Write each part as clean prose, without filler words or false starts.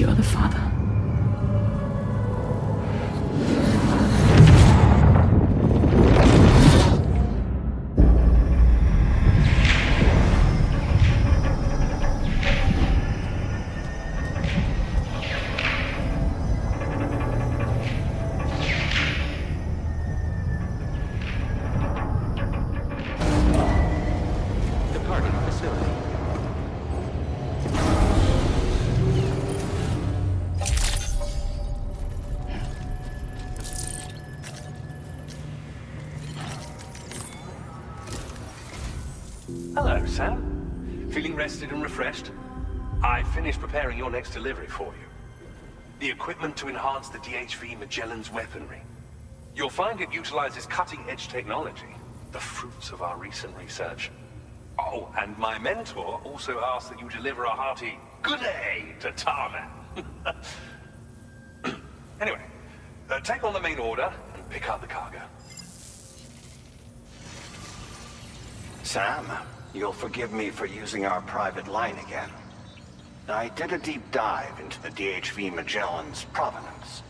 you're the father. Departing facility. Hello, Sam. Feeling rested and refreshed? I finished preparing your next delivery for you. The equipment to enhance the DHV Magellan's weaponry. You'll find it utilizes cutting-edge technology, the fruits of our recent research. Oh, and my mentor also asked that you deliver a hearty good day to Tarman. Anyway, take on the main order and pick up the cargo. Sam, you'll forgive me for using our private line again. I did a deep dive into the DHV Magellan's provenance.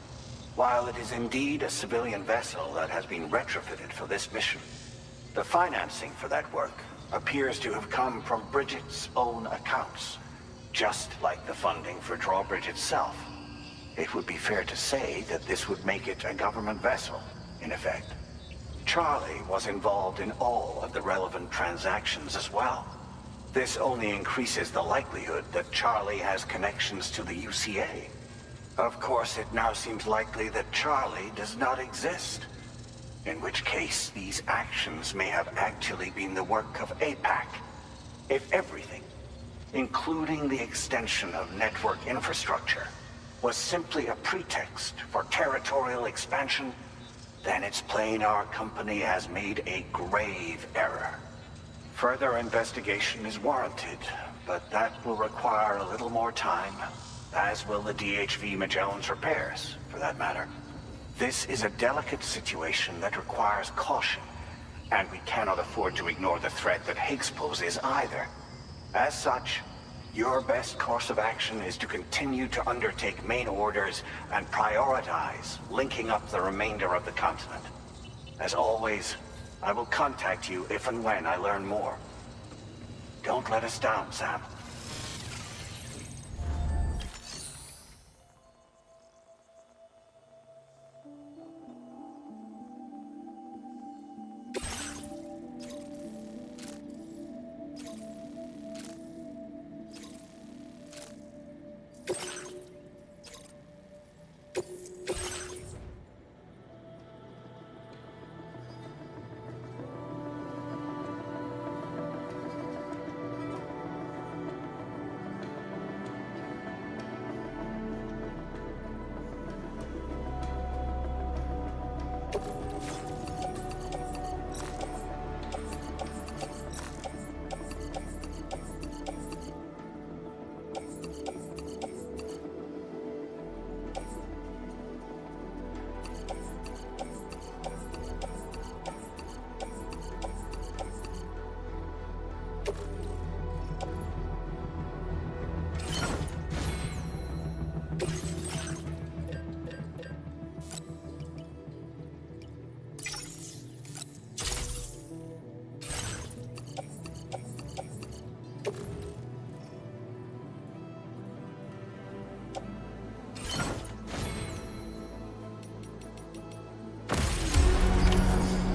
While it is indeed a civilian vessel that has been retrofitted for this mission, the financing for that work appears to have come from Bridget's own accounts, just like the funding for Drawbridge itself. It would be fair to say that this would make it a government vessel, in effect. Charlie was involved in all of the relevant transactions as well. This only increases the likelihood that Charlie has connections to the UCA. Of course, it now seems likely that Charlie does not exist. In which case, these actions may have actually been the work of APAC. If everything, including the extension of network infrastructure, was simply a pretext for territorial expansion, then it's plain our company has made a grave error. Further investigation is warranted, but that will require a little more time, as will the DHV Magellan's repairs, for that matter. This is a delicate situation that requires caution, and we cannot afford to ignore the threat that Higgs poses either. As such, your best course of action is to continue to undertake main orders and prioritize linking up the remainder of the continent. As always, I will contact you if and when I learn more. Don't let us down, Sam.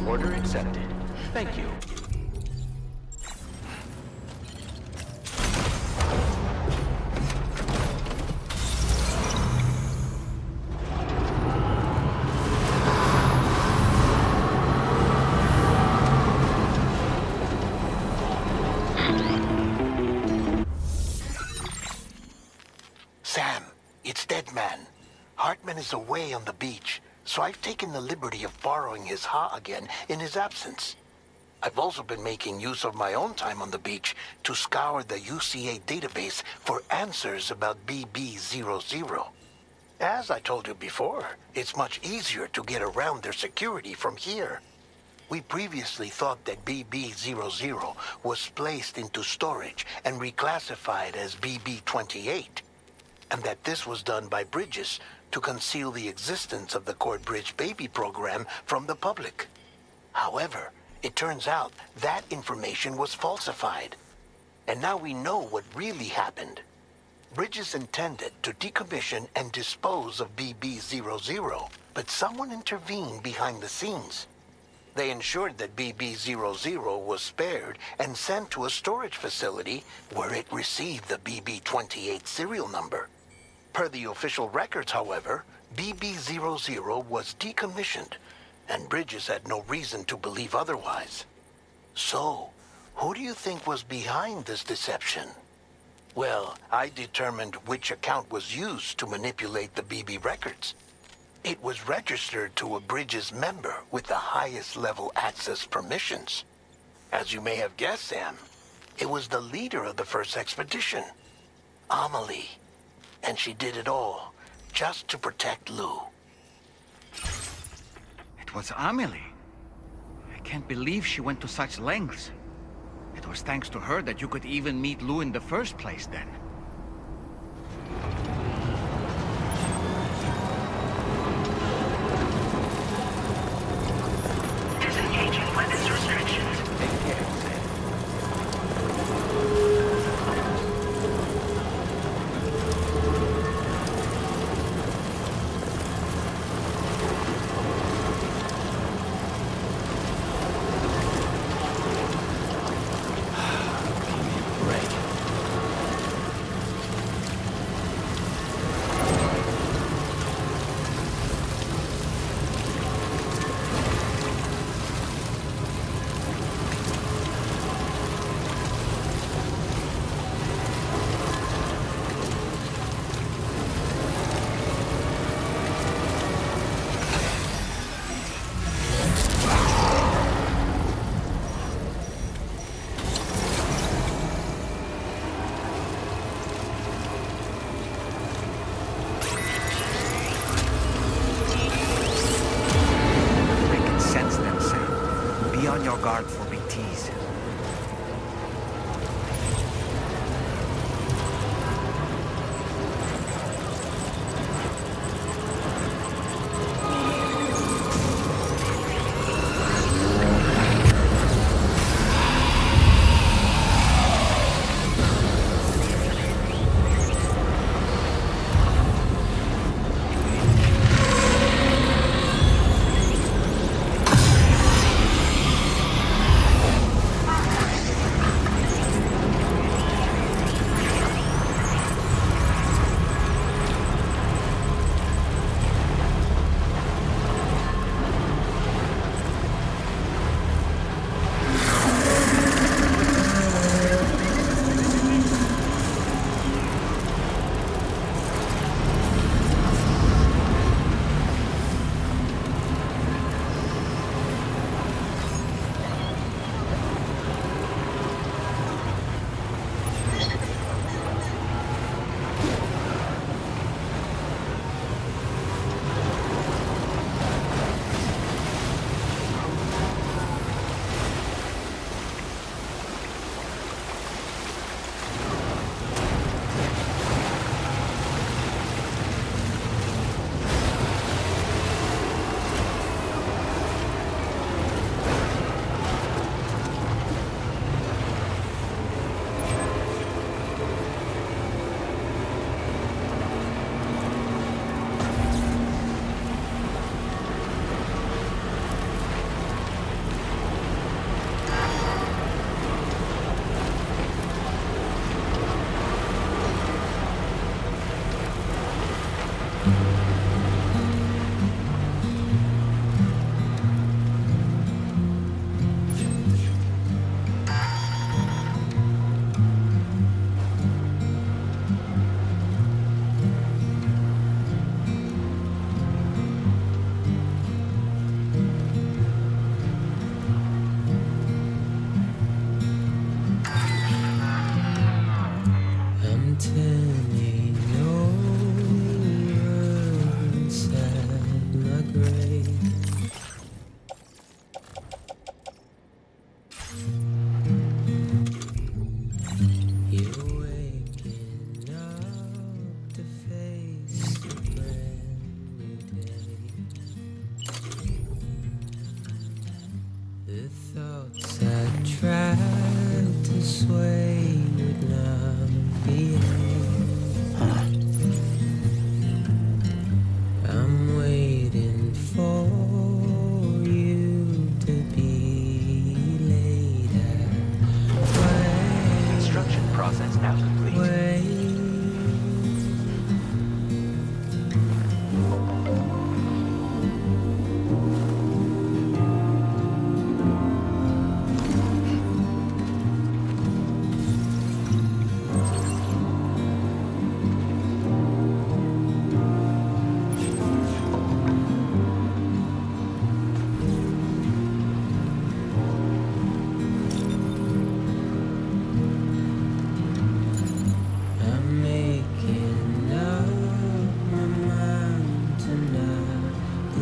Order accepted. Thank you. Sam, it's Deadman. Hartman is away on the beach, so I've taken the liberty of borrowing his Ha again in his absence. I've also been making use of my own time on the beach to scour the UCA database for answers about BB00. As I told you before, it's much easier to get around their security from here. We previously thought that BB00 was placed into storage and reclassified as BB28. and that this was done by Bridges to conceal the existence of the Court Bridge baby program from the public. However, it turns out that information was falsified. And now we know what really happened. Bridges intended to decommission and dispose of BB-00, but someone intervened behind the scenes. They ensured that BB-00 was spared and sent to a storage facility where it received the BB-28 serial number. Per the official records, however, BB-00 was decommissioned, and Bridges had no reason to believe otherwise. So, who do you think was behind this deception? Well, I determined which account was used to manipulate the BB records. It was registered to a Bridges member with the highest level access permissions. As you may have guessed, Sam, it was the leader of the first expedition, Amelie. And she did it all just to protect Lou. It was Amelie. I can't believe she went to such lengths. It was thanks to her that you could even meet Lou in the first place, then. Disengaging weapons restrictions. Take care, Sam. I can sense them, Sam. Be on your guard for BTs.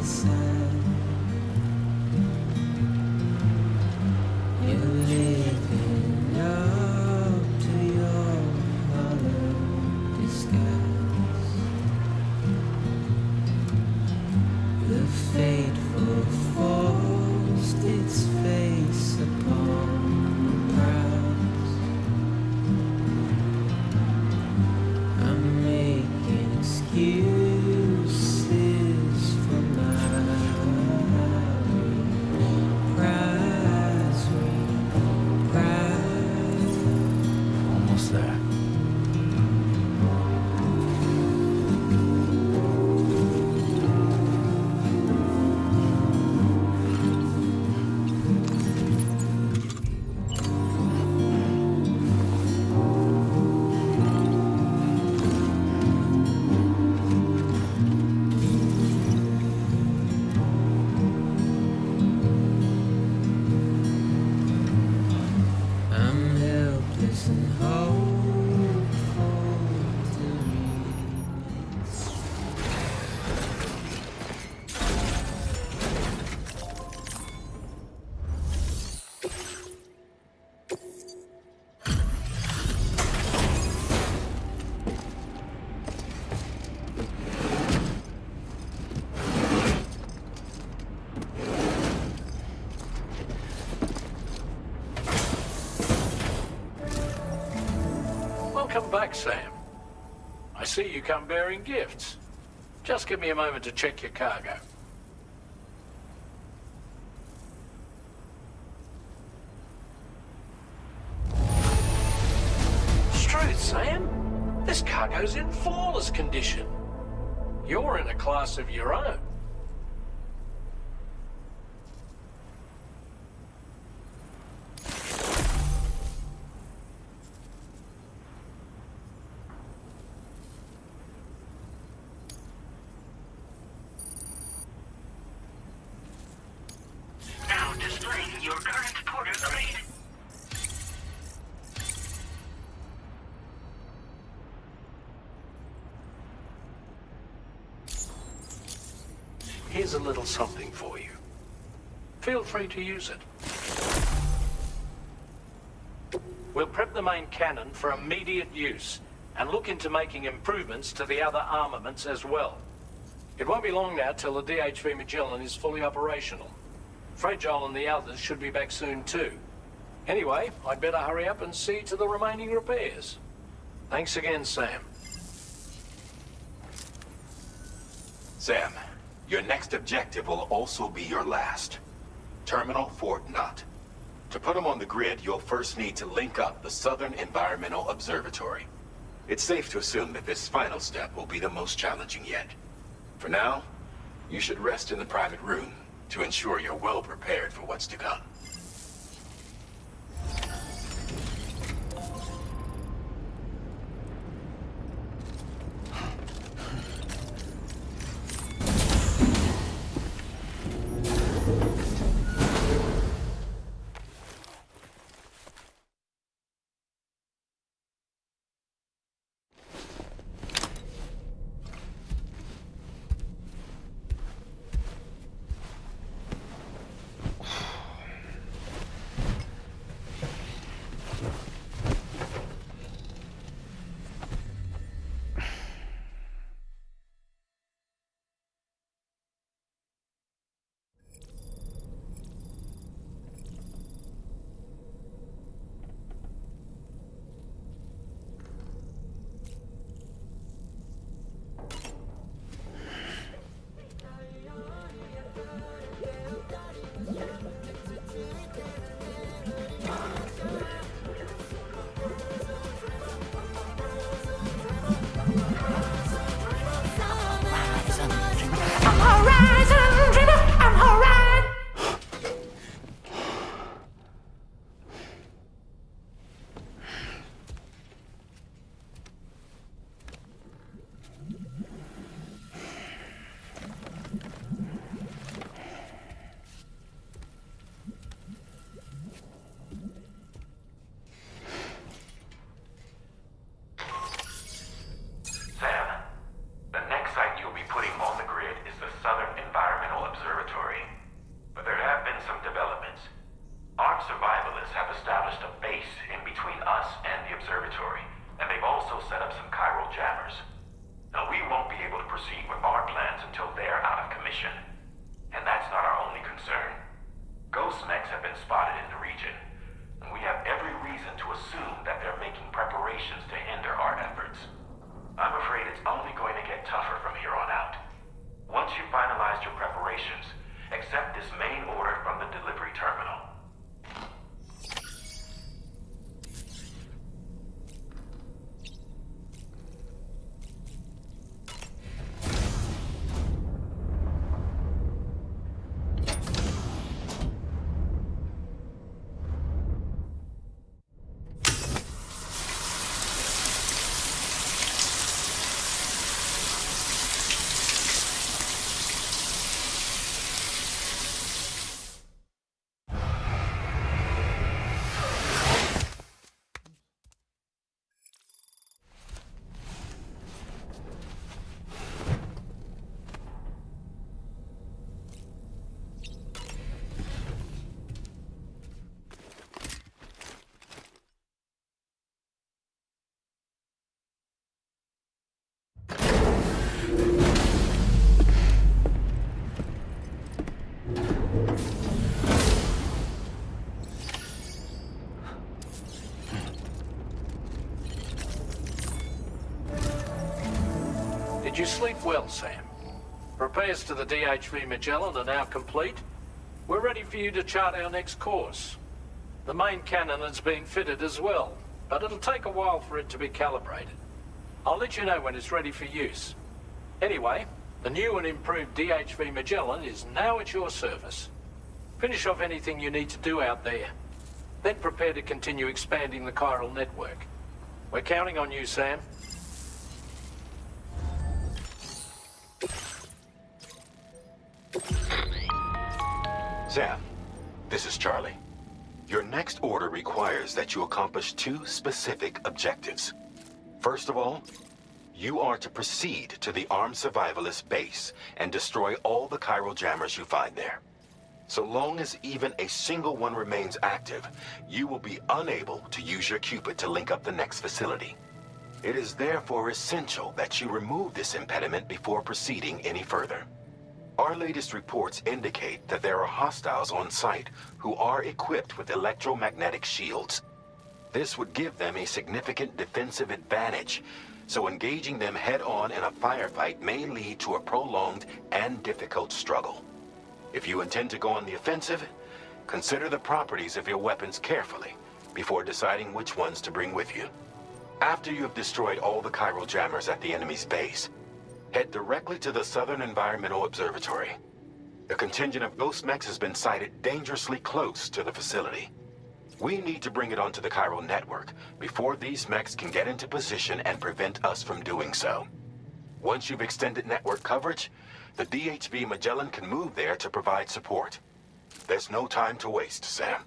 sand. You're living up to your hollow disguise. The fateful forced its face upon the brows. I'm making excuses for my pride. Almost there. I'm helpless and hopeful to remain. Welcome back, Sam. I see you come bearing gifts. Just give me a moment to check your cargo. Truth, Sam. This cargo's in flawless condition. You're in a class of your own. Now displaying your current porter grade. Here's a little something for you. Feel free to use it. We'll prep the main cannon for immediate use and look into making improvements to the other armaments as well. It won't be long now till the DHV Magellan is fully operational. Fragile and the others should be back soon too. Anyway, I'd better hurry up and see to the remaining repairs. Thanks again, Sam. Sam, your next objective will also be your last. Terminal Fort Knott. To put them on the grid, you'll first need to link up the Southern Environmental Observatory. It's safe to assume that this final step will be the most challenging yet. For now, you should rest in the private room to ensure you're well prepared for what's to come. sleep well, Sam. Repairs to the DHV Magellan are now complete. We're ready for you to chart our next course. The main cannon is being fitted as well, but it'll take a while for it to be calibrated. I'll let you know when it's ready for use. Anyway, the new and improved DHV Magellan is now at your service. Finish off anything you need to do out there. Then prepare to continue expanding the chiral network. We're counting on you, Sam. Sam, this is Charlie. Your next order requires that you accomplish two specific objectives. First of all, you are to proceed to the armed survivalist base and destroy all the chiral jammers you find there. So long as even a single one remains active, you will be unable to use your Cupid to link up the next facility. It is therefore essential that you remove this impediment before proceeding any further. Our latest reports indicate that there are hostiles on site who are equipped with electromagnetic shields. This would give them a significant defensive advantage, so engaging them head-on in a firefight may lead to a prolonged and difficult struggle. If you intend to go on the offensive, consider the properties of your weapons carefully before deciding which ones to bring with you. After you have destroyed all the chiral jammers at the enemy's base, head directly to the Southern Environmental Observatory. A contingent of ghost mechs has been sighted dangerously close to the facility. We need to bring it onto the chiral network before these mechs can get into position and prevent us from doing so. Once you've extended network coverage, the DHV Magellan can move there to provide support. There's no time to waste, Sam.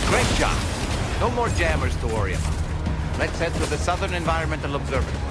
Great job. No more jammers to worry about. Let's head to the Southern Environmental Observatory.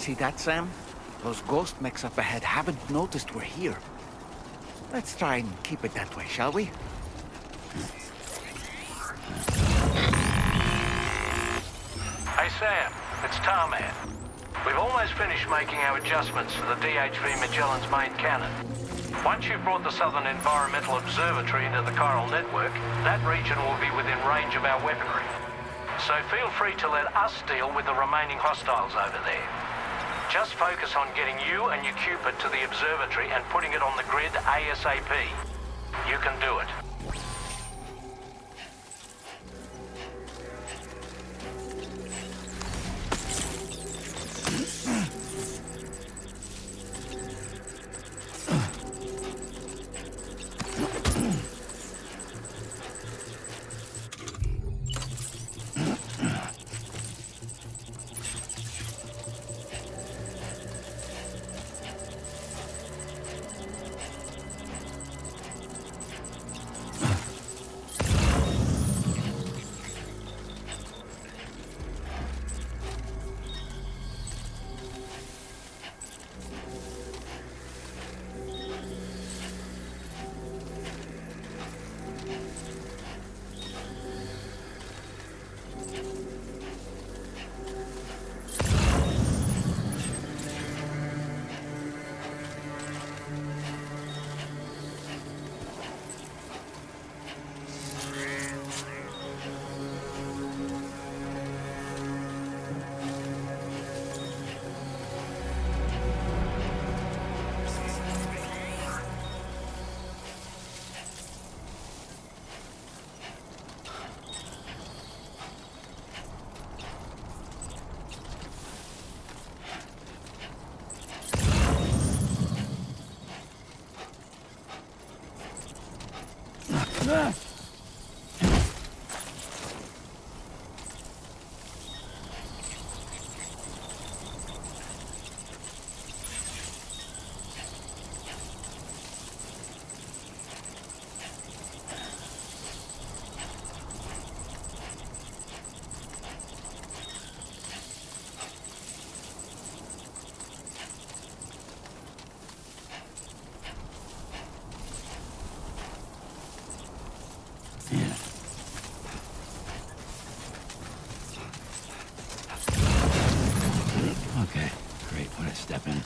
See that, Sam? Those ghost mechs up ahead haven't noticed we're here. Let's try and keep it that way, shall we? Hey Sam, it's Tarman. We've almost finished making our adjustments to the DHV Magellan's main cannon. Once you've brought the Southern Environmental Observatory into the chiral network, that region will be within range of our weaponry. So feel free to let us deal with the remaining hostiles over there. Just focus on getting you and your Cupid to the observatory and putting it on the grid ASAP. You can do it. Okay, great. What a step in.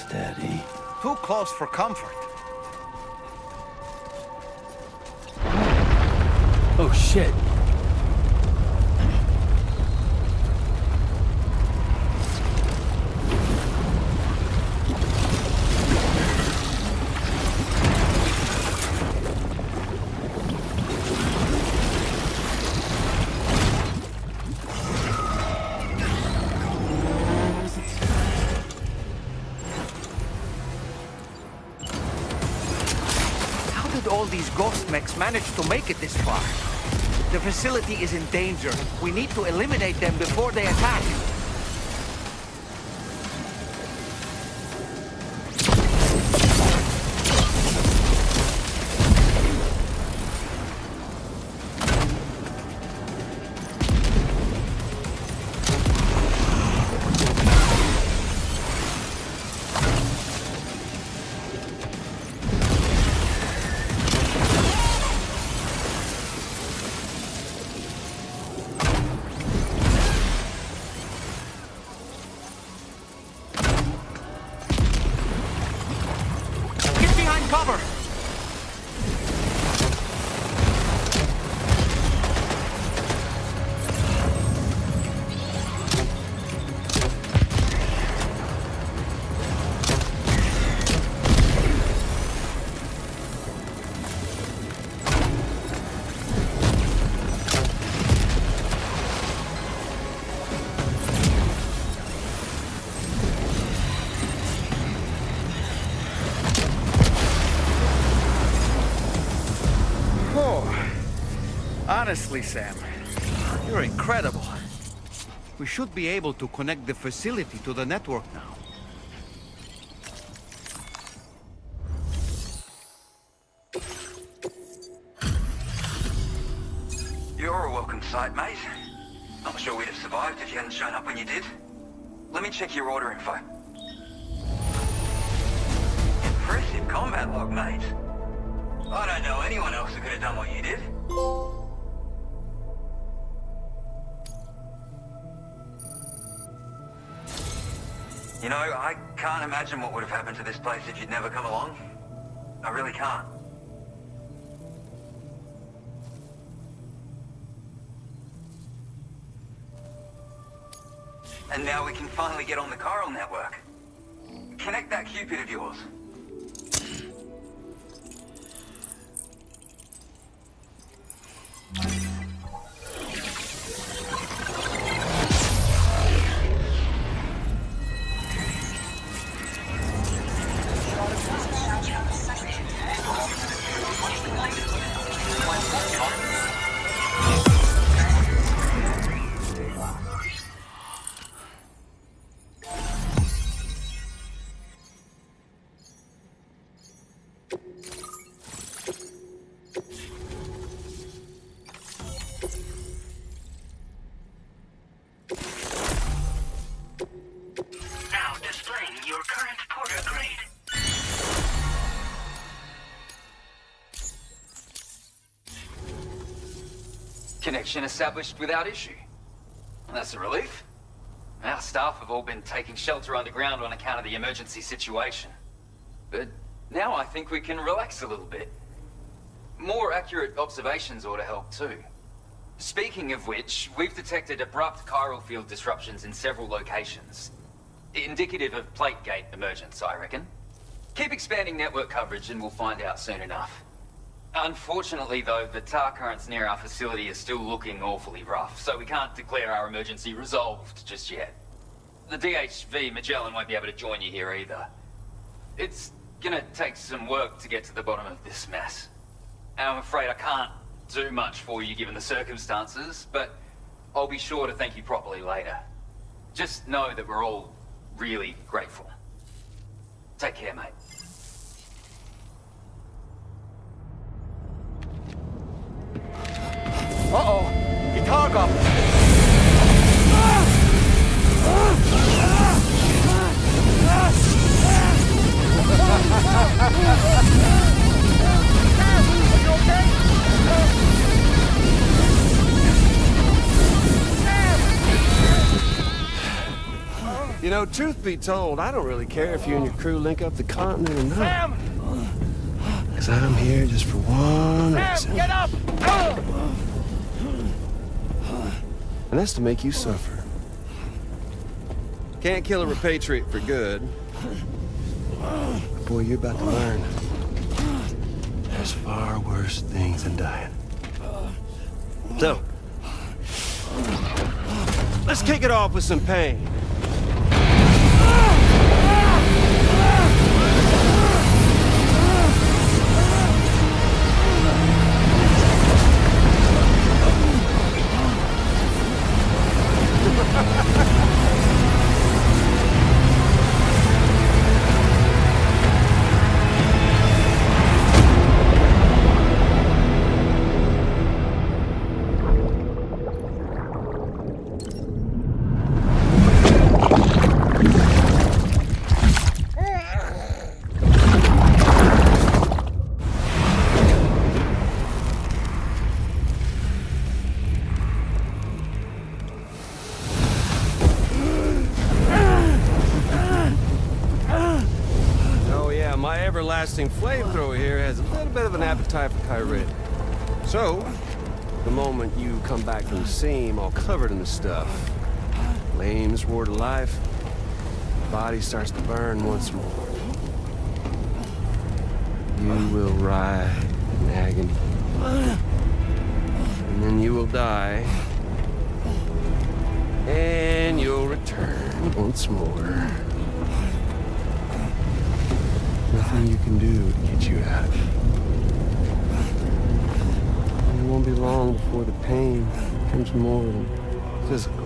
Steady. Too close for comfort. Oh shit. How did all these ghost mechs manage to make it this far? The facility is in danger. We need to eliminate them before they attack. Get behind cover! Honestly, Sam, you're incredible. We should be able to connect the facility to the network now. You're a welcome sight, mate. Not sure we'd have survived if you hadn't shown up when you did. Let me check your order info. Impressive combat log, mate. I don't know anyone else who could have done what you did. You know, I can't imagine what would have happened to this place if you'd never come along. I really can't. And now we can finally get on the chiral network. Connect that Cupid of yours. Now displaying your current porter grade. Connection established without issue. That's a relief. Our staff have all been taking shelter underground on account of the emergency situation. But now I think we can relax a little bit. More accurate observations ought to help too. Speaking of which, we've detected abrupt chiral field disruptions in several locations. Indicative of plate gate emergence, I reckon. Keep expanding network coverage and we'll find out soon enough. Unfortunately, though, the tar currents near our facility are still looking awfully rough, so we can't declare our emergency resolved just yet. The DHV Magellan won't be able to join you here either. It's gonna take some work to get to the bottom of this mess. And I'm afraid I can't do much for you given the circumstances, but I'll be sure to thank you properly later. Just know that we're all really grateful. Take care, mate. Uh-oh! Itarga! You know, truth be told, I don't really care if you and your crew link up the continent or not. Sam! Because I'm here just for one reason. Sam, get up! And that's to make you suffer. Can't kill a repatriate for good. But boy, you're about to learn. There's far worse things than dying. So, let's kick it off with some pain. Everlasting flamethrower here has a little bit of an appetite for Kyrit. So, the moment you come back from the seam all covered in the stuff, flames roar to life, the body starts to burn once more. You will writhe in agony. And then you will die. And you'll return once more. Nothing you can do to get you out of it. And it won't won't be long before the pain becomes more than physical.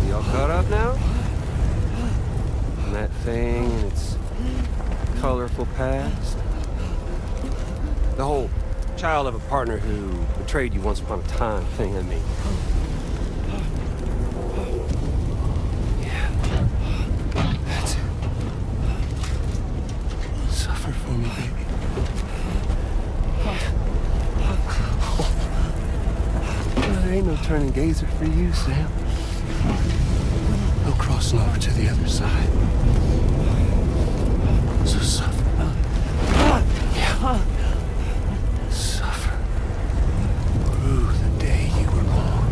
Y'all caught up now? And that thing and its colorful past? The whole child of a partner who betrayed you once upon a time thing, I mean. Yeah. That's it. Suffer for me, baby. There ain't no turning gazer for you, Sam. No crossing over to the other side. So suffer. Yeah. Suffer. Through the day you were born.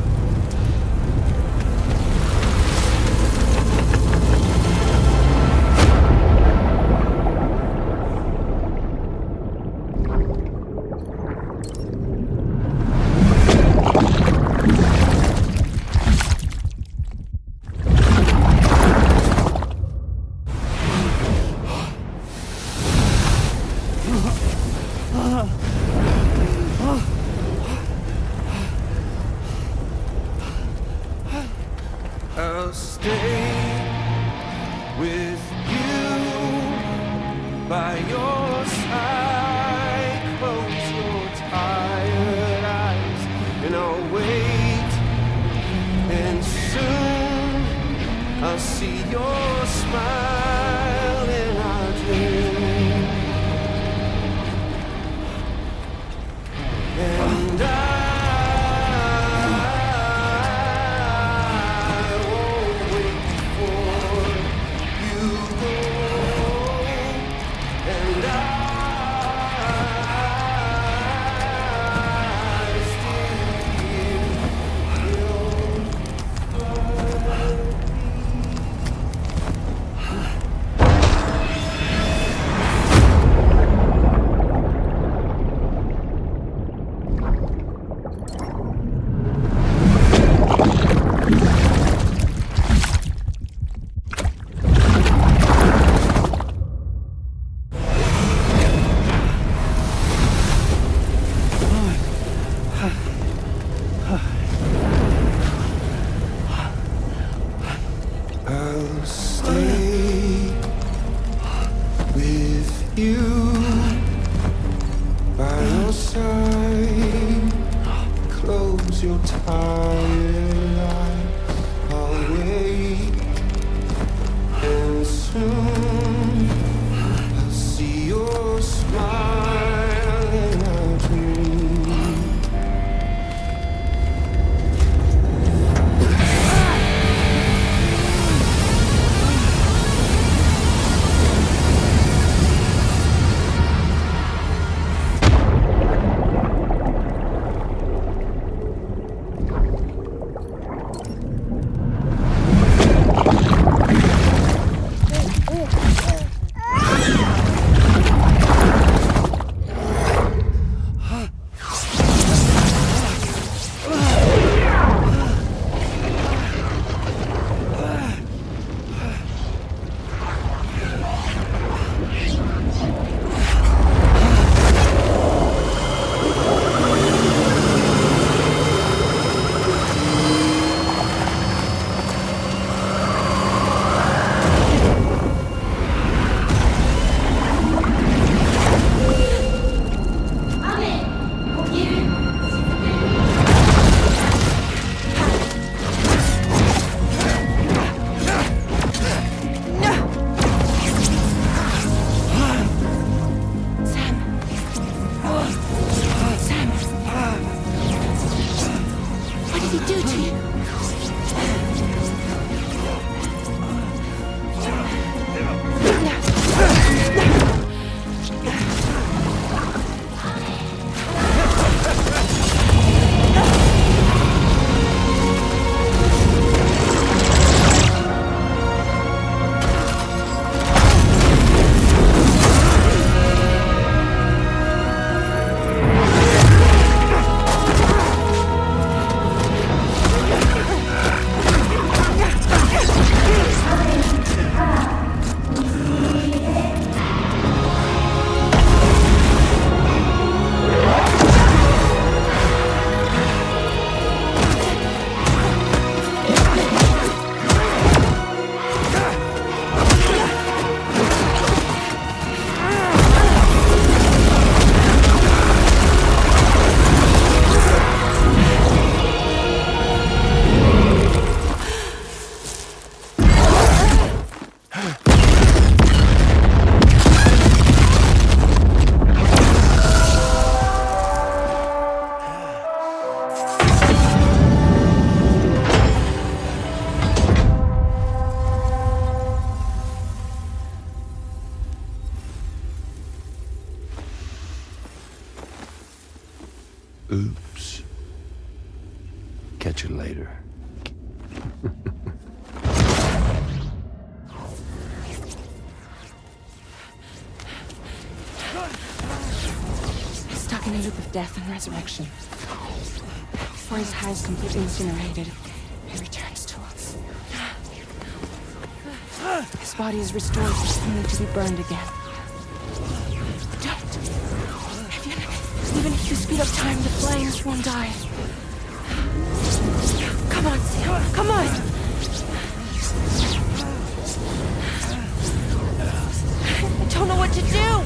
I'll stay with you by your side. Close your tired eyes and I'll wait. And soon I'll see your smile in our dream. And I won't wait for you go. And I still will loop of death and resurrection. Before his high is completely incinerated, he returns to us. His body is restored, only to be burned again. Don't! Even if you speed up time, the flames won't die. Come on, Sam, come on! I don't know what to do!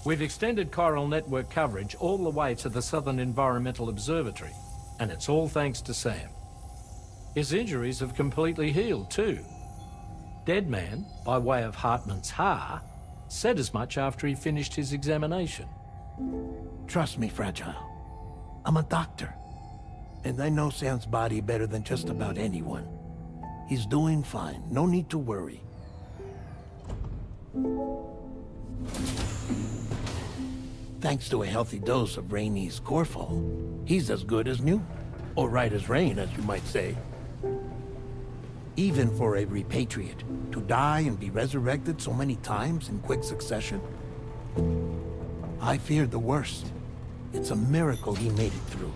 We've extended chiral network coverage all the way to the Southern Environmental Observatory, and it's all thanks to Sam. His injuries have completely healed too. Deadman, by way of Hartman's Ha, said as much after he finished his examination. Trust me, Fragile. I'm a doctor, and I know Sam's body better than just about anyone. He's doing fine. No need to worry. Thanks to a healthy dose of Rainey's Corfol, he's as good as new. Or right as rain, as you might say. Even for a repatriate, to die and be resurrected so many times in quick succession, I feared the worst. It's a miracle he made it through.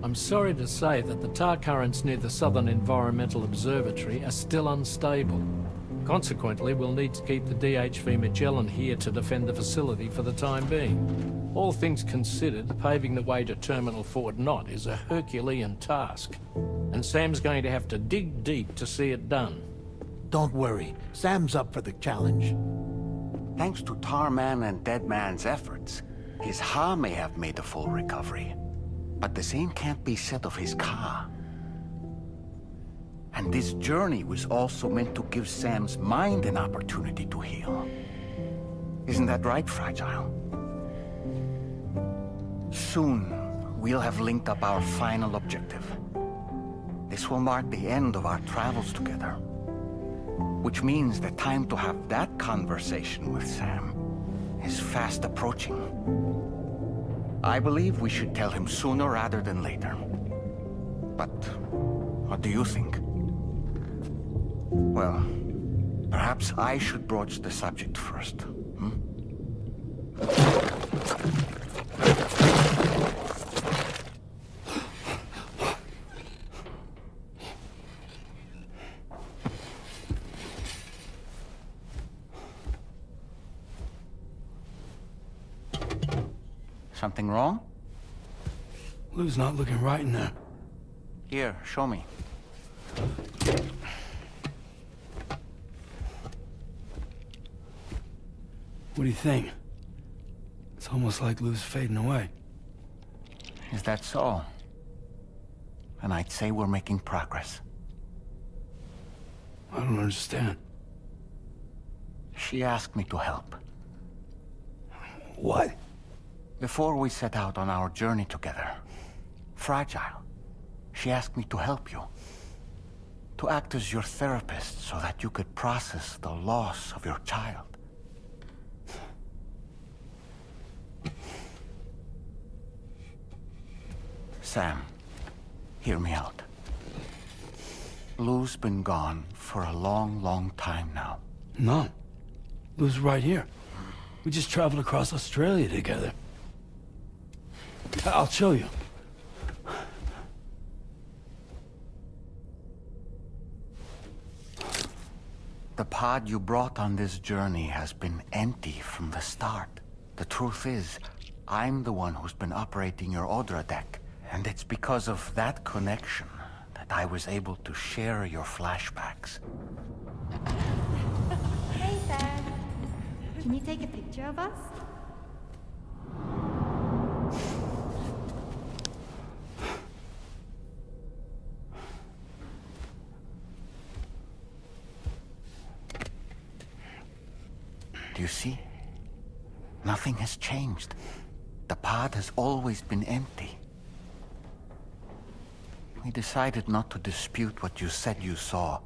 I'm sorry to say that the tar currents near the Southern Environmental Observatory are still unstable. Consequently, we'll need to keep the DHV Magellan here to defend the facility for the time being. All things considered, paving the way to Terminal Fort Knott is a Herculean task, and Sam's going to have to dig deep to see it done. Don't worry, Sam's up for the challenge. Thanks to Tarman and Deadman's efforts, his Ha may have made a full recovery. But the same can't be said of his Ka. And this journey was also meant to give Sam's mind an opportunity to heal. Isn't that right, Fragile? Soon, we'll have linked up our final objective. This will mark the end of our travels together. Which means the time to have that conversation with Sam is fast approaching. I believe we should tell him sooner rather than later. But what do you think? Well, perhaps I should broach the subject first, hmm? Something wrong? Lou's not looking right in there. Here, show me. What do you think? It's almost like Lou's fading away. Is that so? And I'd say we're making progress. I don't understand. She asked me to help. What? Before we set out on our journey together, Fragile, she asked me to help you. To act as your therapist so that you could process the loss of your child. Sam, hear me out. Lou's been gone for a long, long time now. No. Lou's right here. We just traveled across Australia together. I'll show you. The pod you brought on this journey has been empty from the start. The truth is, I'm the one who's been operating your Odra deck, and it's because of that connection that I was able to share your flashbacks. Hey, Sam. Can you take a picture of us? Do you see? Nothing has changed. The pod has always been empty. We decided not to dispute what you said you saw,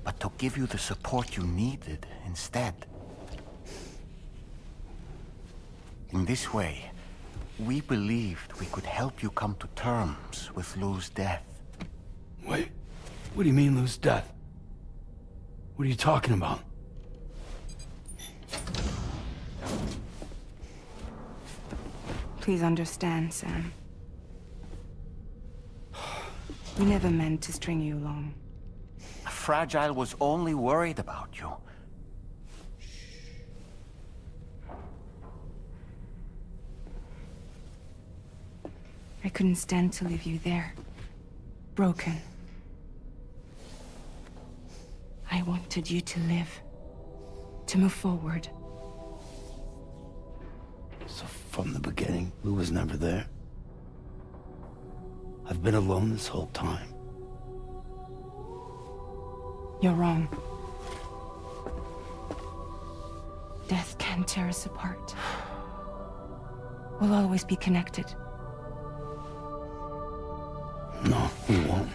but to give you the support you needed instead. In this way, we believed we could help you come to terms with Lou's death. Wait, what do you mean Lou's death? What are you talking about? Please understand, Sam. We never meant to string you along. Fragile was only worried about you. I couldn't stand to leave you there. Broken. I wanted you to live. To move forward. So from the beginning, Lou was never there. I've been alone this whole time. You're wrong. Death can tear us apart. We'll always be connected. No, we won't.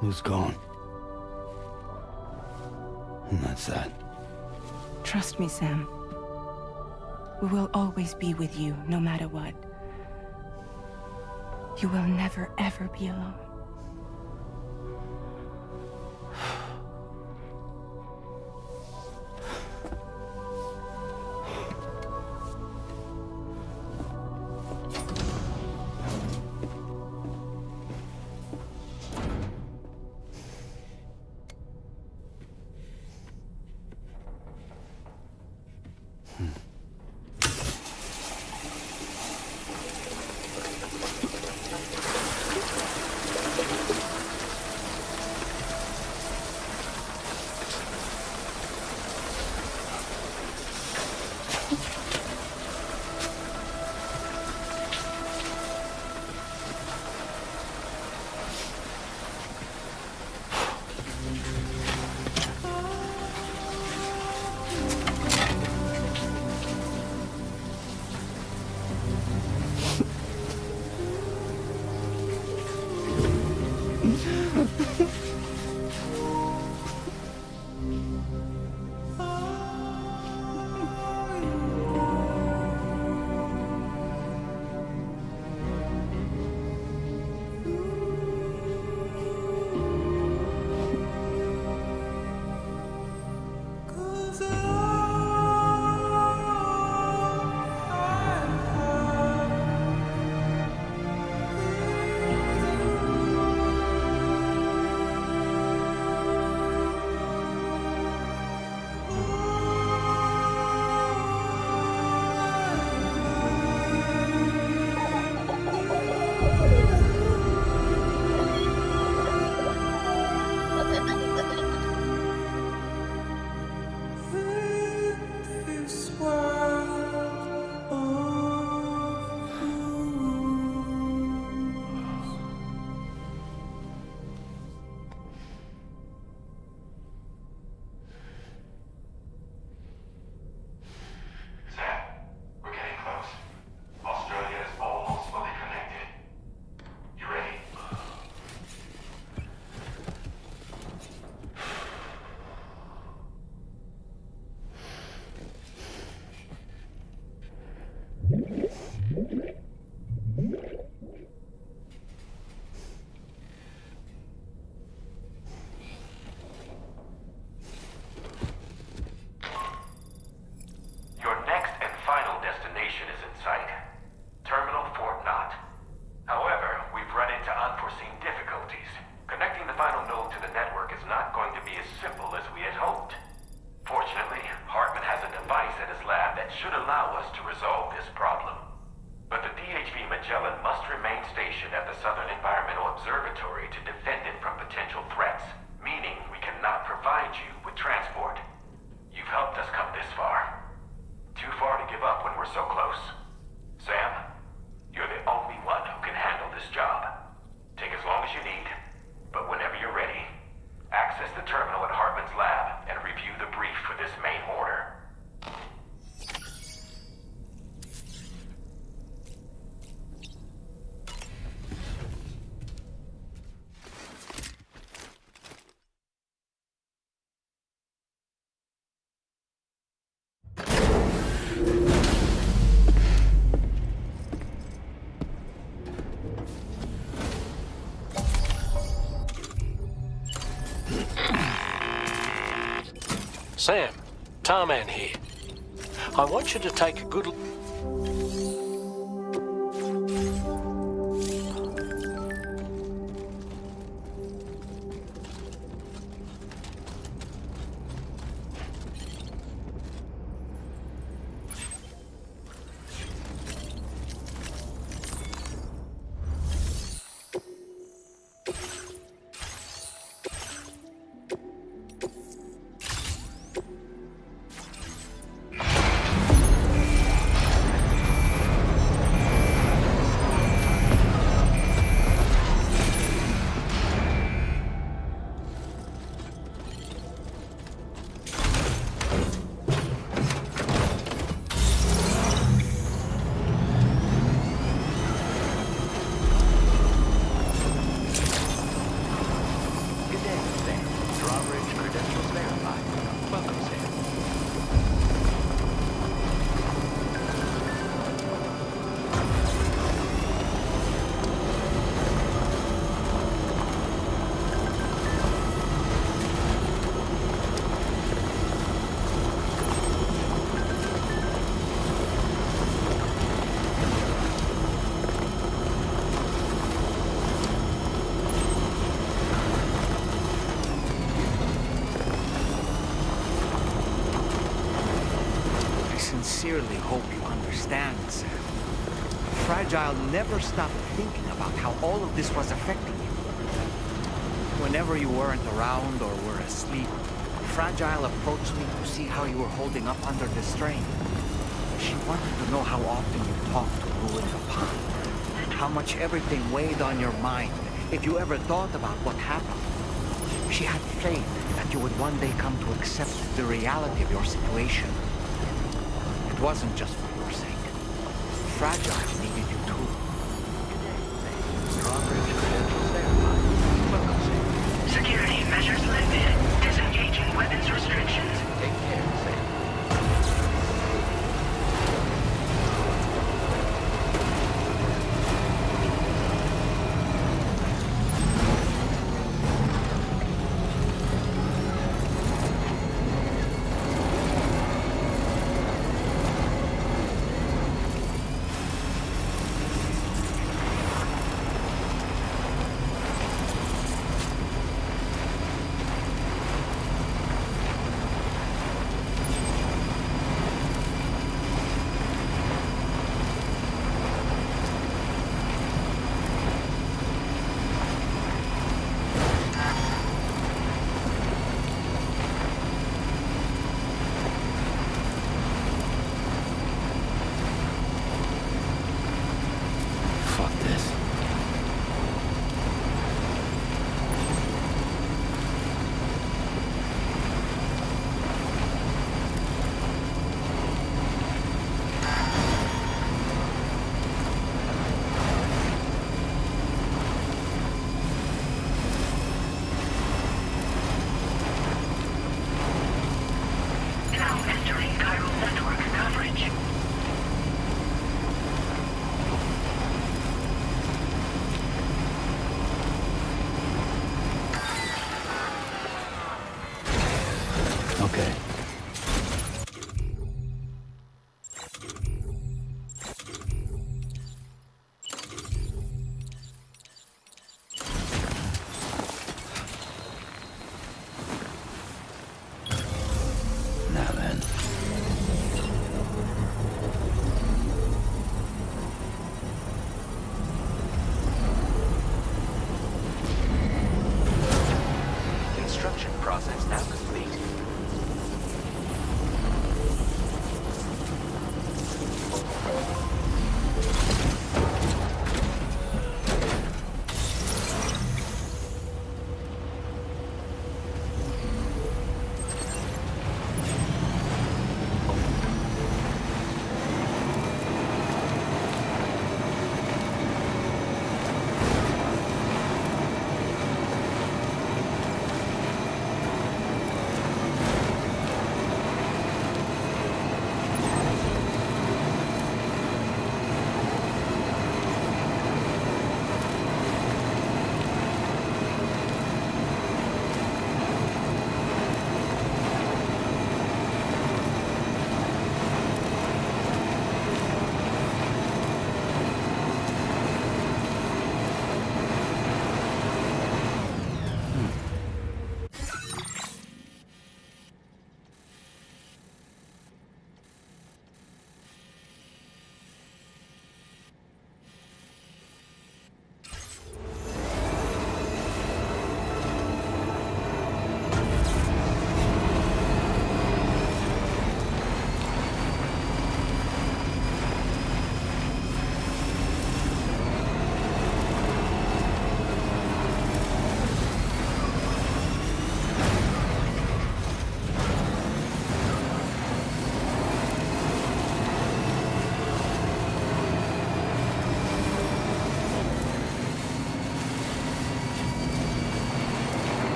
Lou's gone. And that's that. Trust me, Sam. We will always be with you, no matter what. You will never, ever be alone. Sam, Tarman here. I want you to take a good look. Sincerely hope you understand, Sam. Fragile never stopped thinking about how all of this was affecting you. Whenever you weren't around or were asleep, Fragile approached me to see how you were holding up under the strain. She wanted to know how often you talked to ruin the pond, how much everything weighed on your mind, if you ever thought about what happened. She had faith that you would one day come to accept the reality of your situation. It wasn't just for your sake. Fragile needed you too. Drawbridge credentials verified. Welcome, Sam. Security measures lifted. Disengaging weapons restrictions. Take care, Sam.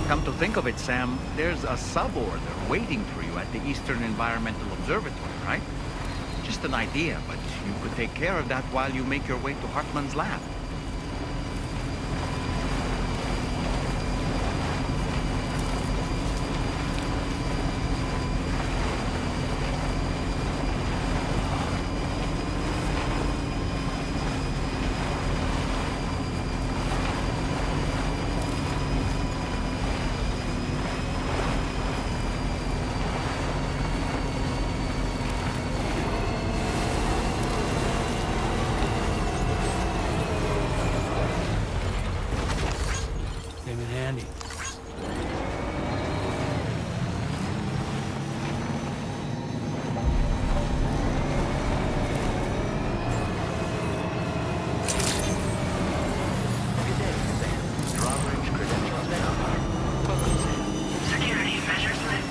Come to think of it, Sam, there's a sub-order waiting for you at the Eastern Environmental Observatory, right? Just an idea, but you could take care of that while you make your way to Hartman's lab. Came in handy. Drawbridge credentials verified. Welcome, Sam. Security measures lit.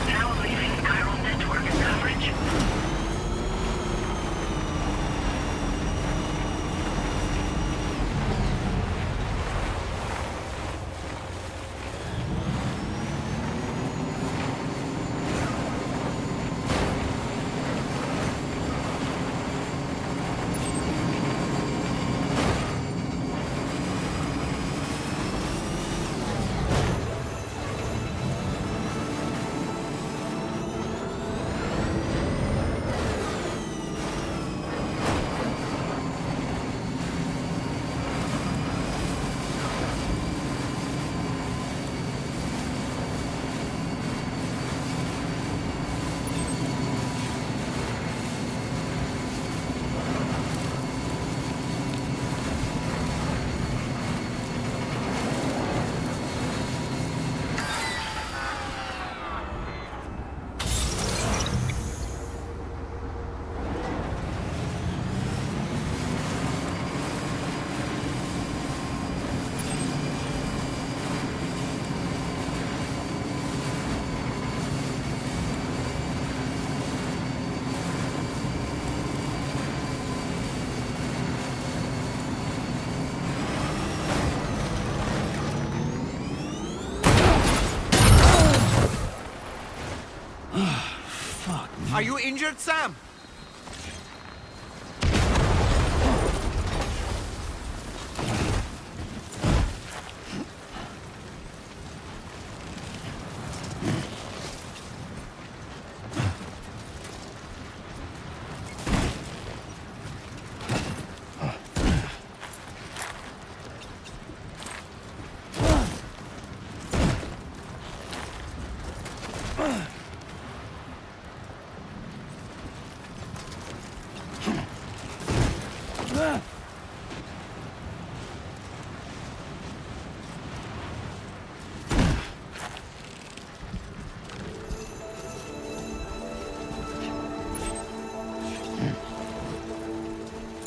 Now leaving chiral network coverage. Are you injured, Sam?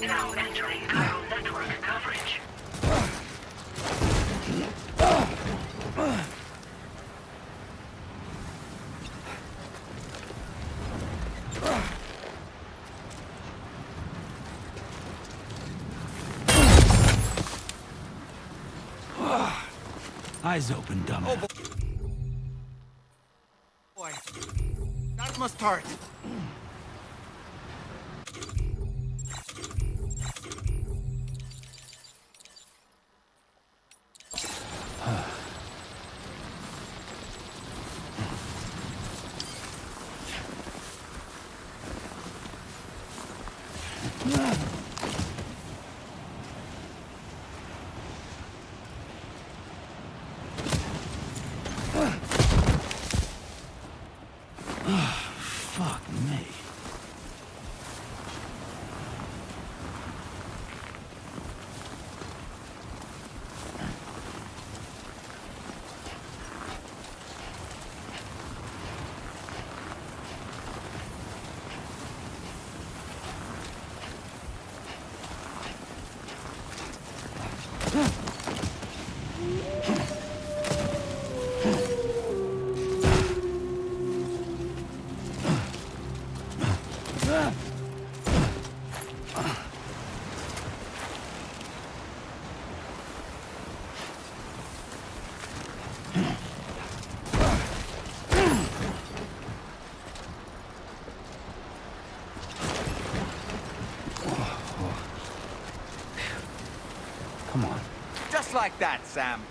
Now entering chiral network coverage. Eyes open, dumbass. Boy, that must hurt. Come on. Just like that, Sam.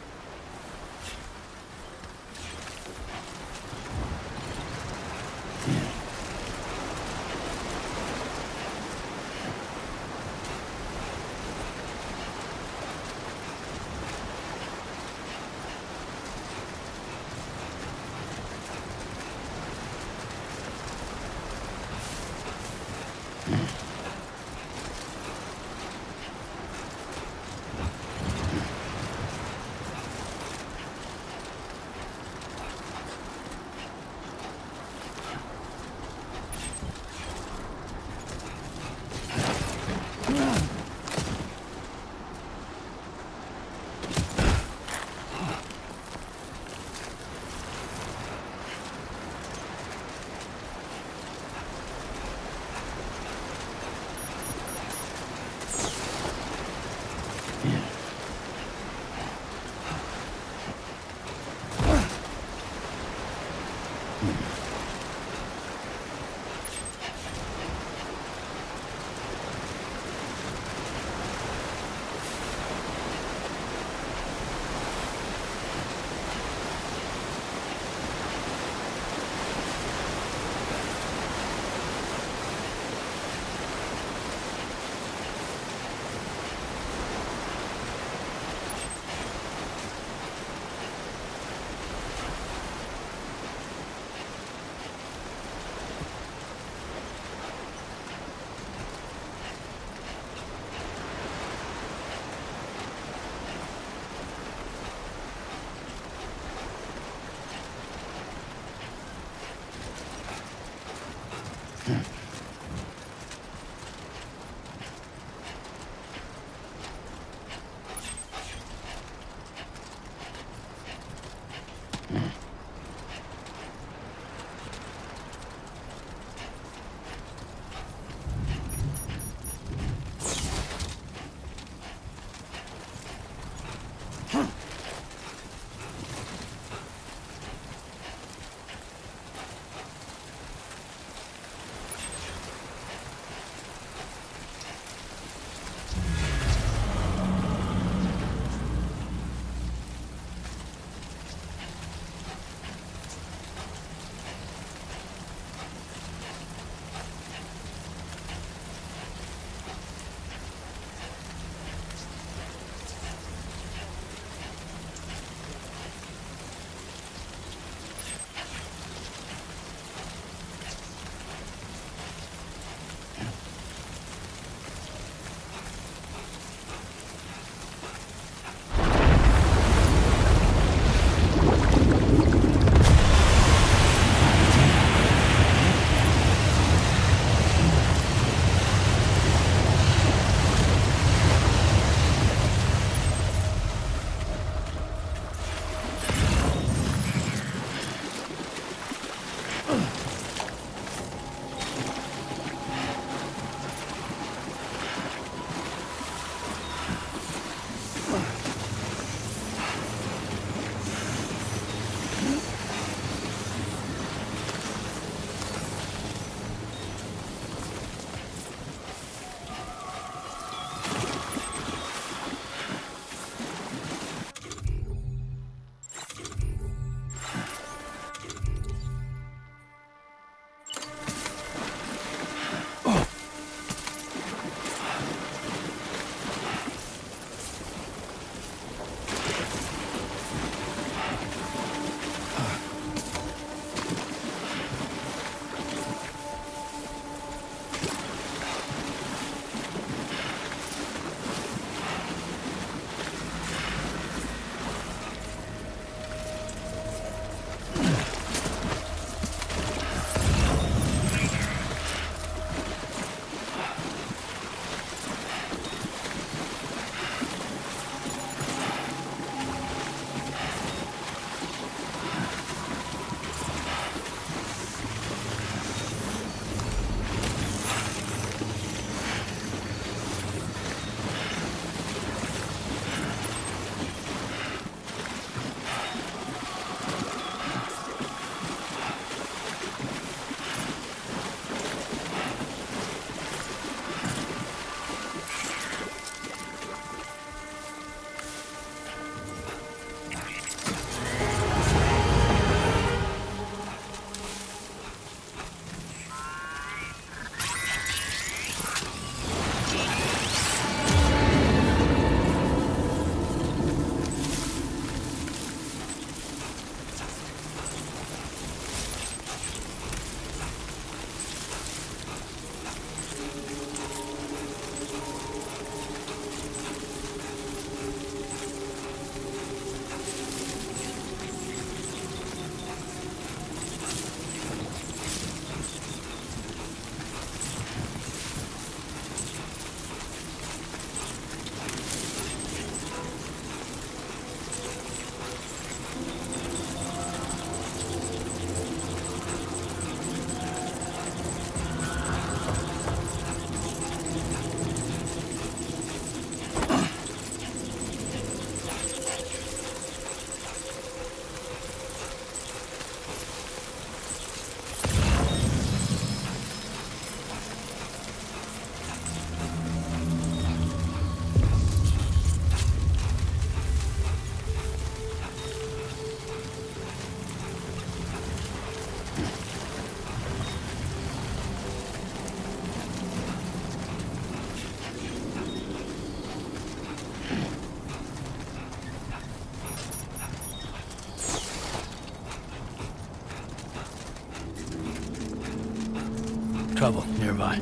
nearby.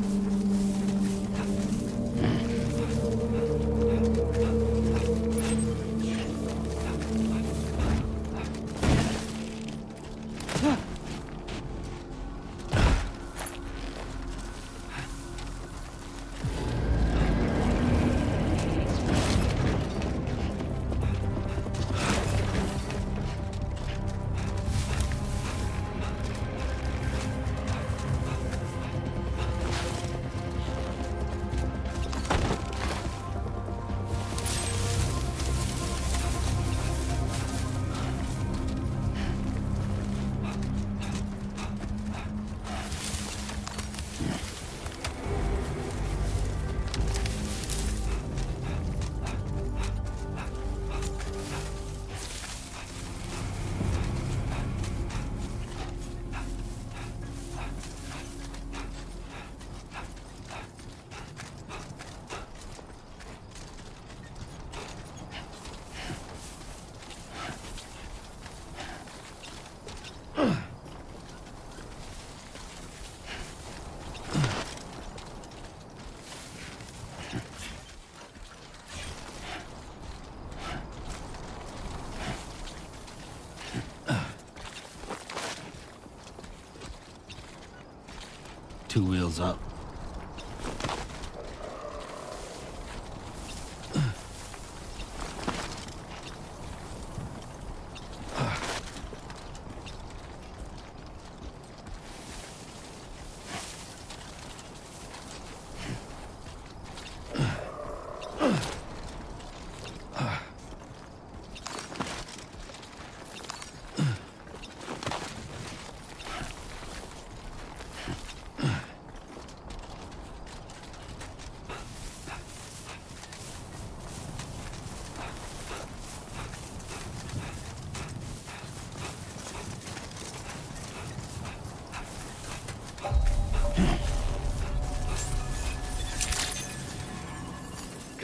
Two wheels up.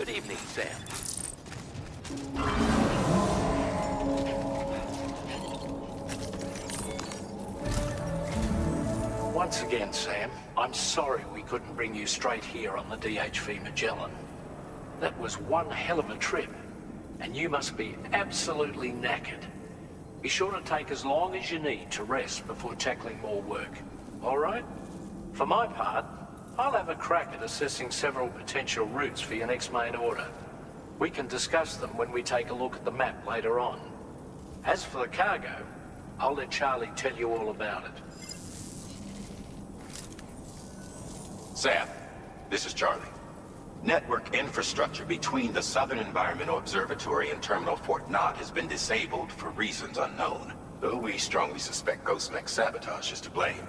Good evening, Sam. Once again, Sam, I'm sorry we couldn't bring you straight here on the DHV Magellan. That was one hell of a trip, and you must be absolutely knackered. Be sure to take as long as you need to rest before tackling more work. All right? For my part, I'll have a crack at assessing several potential routes for your next main order. We can discuss them when we take a look at the map later on. As for the cargo, I'll let Charlie tell you all about it. Sam, this is Charlie. Network infrastructure between the Southern Environmental Observatory and Terminal Fort Knott has been disabled for reasons unknown, though we strongly suspect Ghostmech's sabotage is to blame.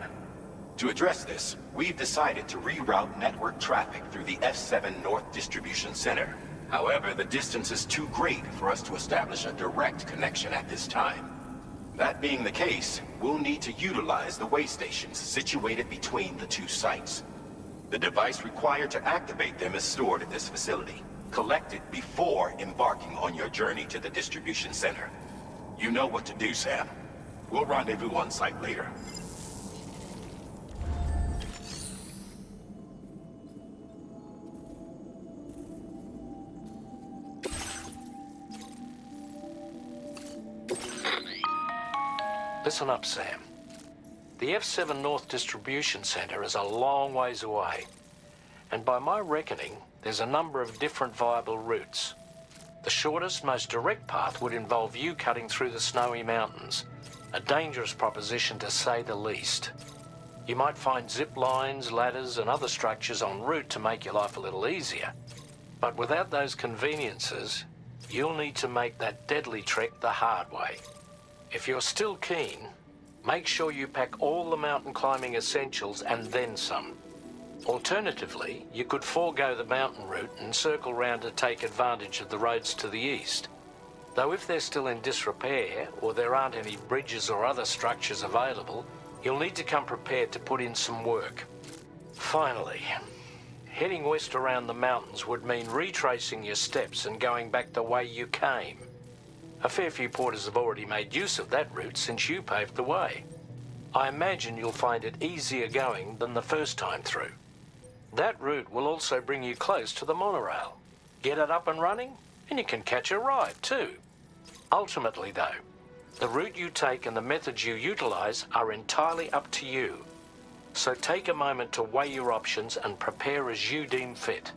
To address this, we've decided to reroute network traffic through the F7 North Distribution Center. However, the distance is too great for us to establish a direct connection at this time. That being the case, we'll need to utilize the way stations situated between the two sites. The device required to activate them is stored at this facility. Collect it before embarking on your journey to the distribution center. You know what to do, Sam. We'll rendezvous on site later. Listen up, Sam. The F7 North Distribution Center is a long ways away, and by my reckoning, there's a number of different viable routes. The shortest, most direct path would involve you cutting through the snowy mountains, a dangerous proposition to say the least. You might find zip lines, ladders, and other structures en route to make your life a little easier, but without those conveniences, you'll need to make that deadly trek the hard way. If you're still keen, make sure you pack all the mountain climbing essentials and then some. Alternatively, you could forego the mountain route and circle round to take advantage of the roads to the east. Though if they're still in disrepair, or there aren't any bridges or other structures available, you'll need to come prepared to put in some work. Finally, heading west around the mountains would mean retracing your steps and going back the way you came. A fair few porters have already made use of that route since you paved the way. I imagine you'll find it easier going than the first time through. That route will also bring you close to the monorail. Get it up and running, and you can catch a ride too. Ultimately though, the route you take and the methods you utilize are entirely up to you. So take a moment to weigh your options and prepare as you deem fit.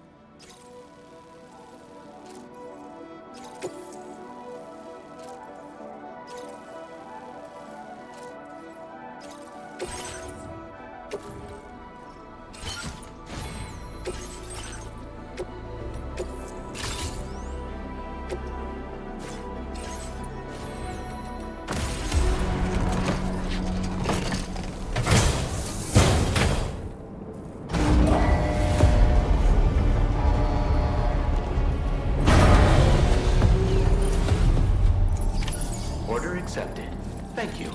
Order accepted. Thank you.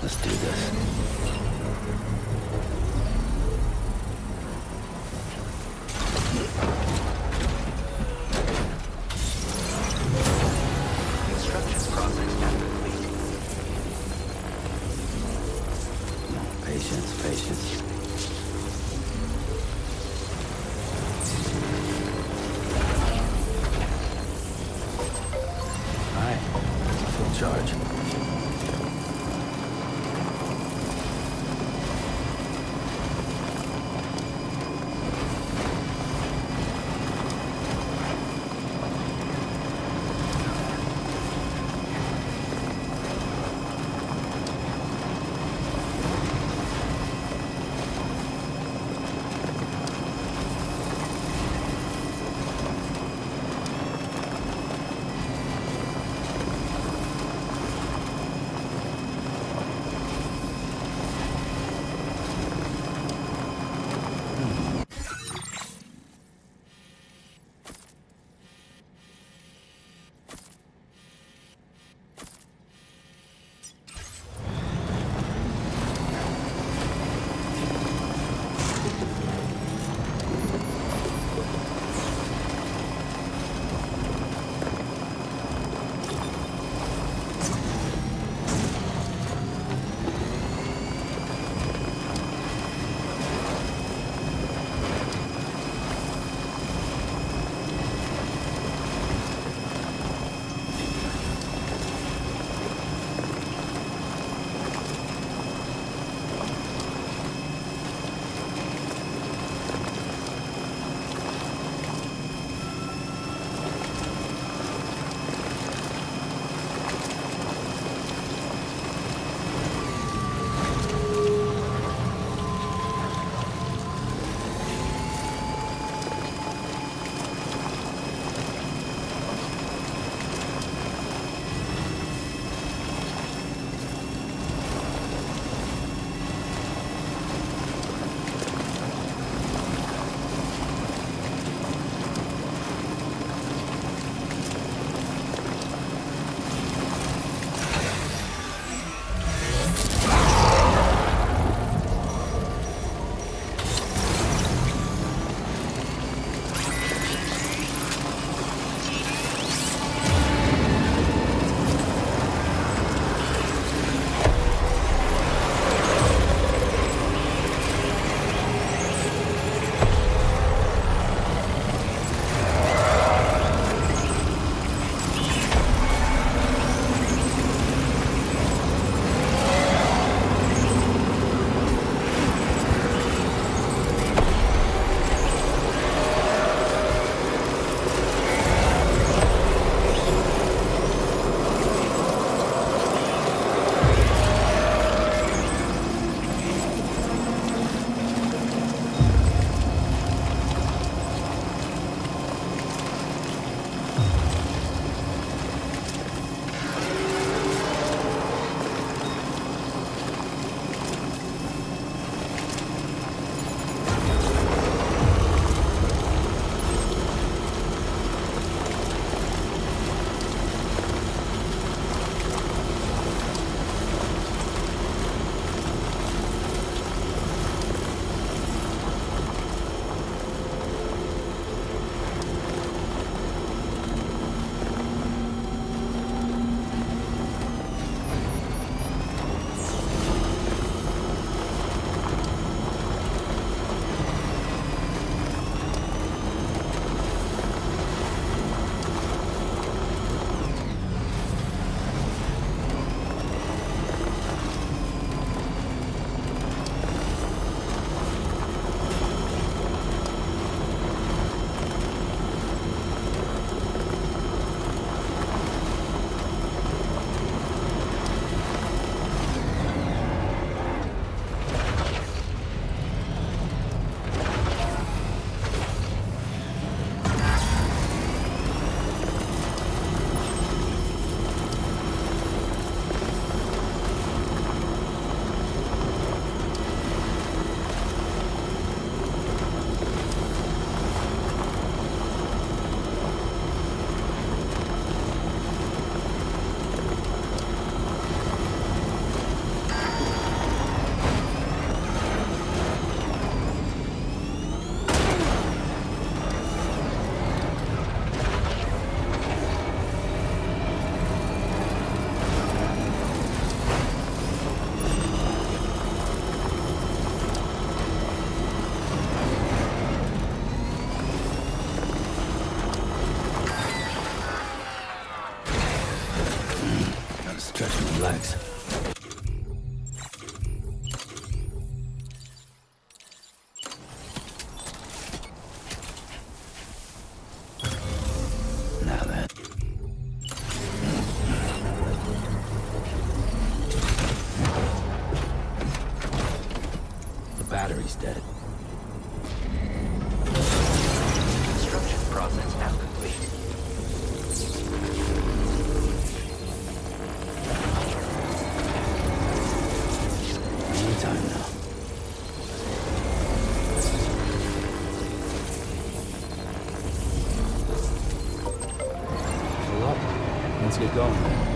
Let's do this. Instructions processed and complete. Patience, patience. All right, full charge. He's dead. Construction process now complete. Anytime now. Pull up. Let's get going.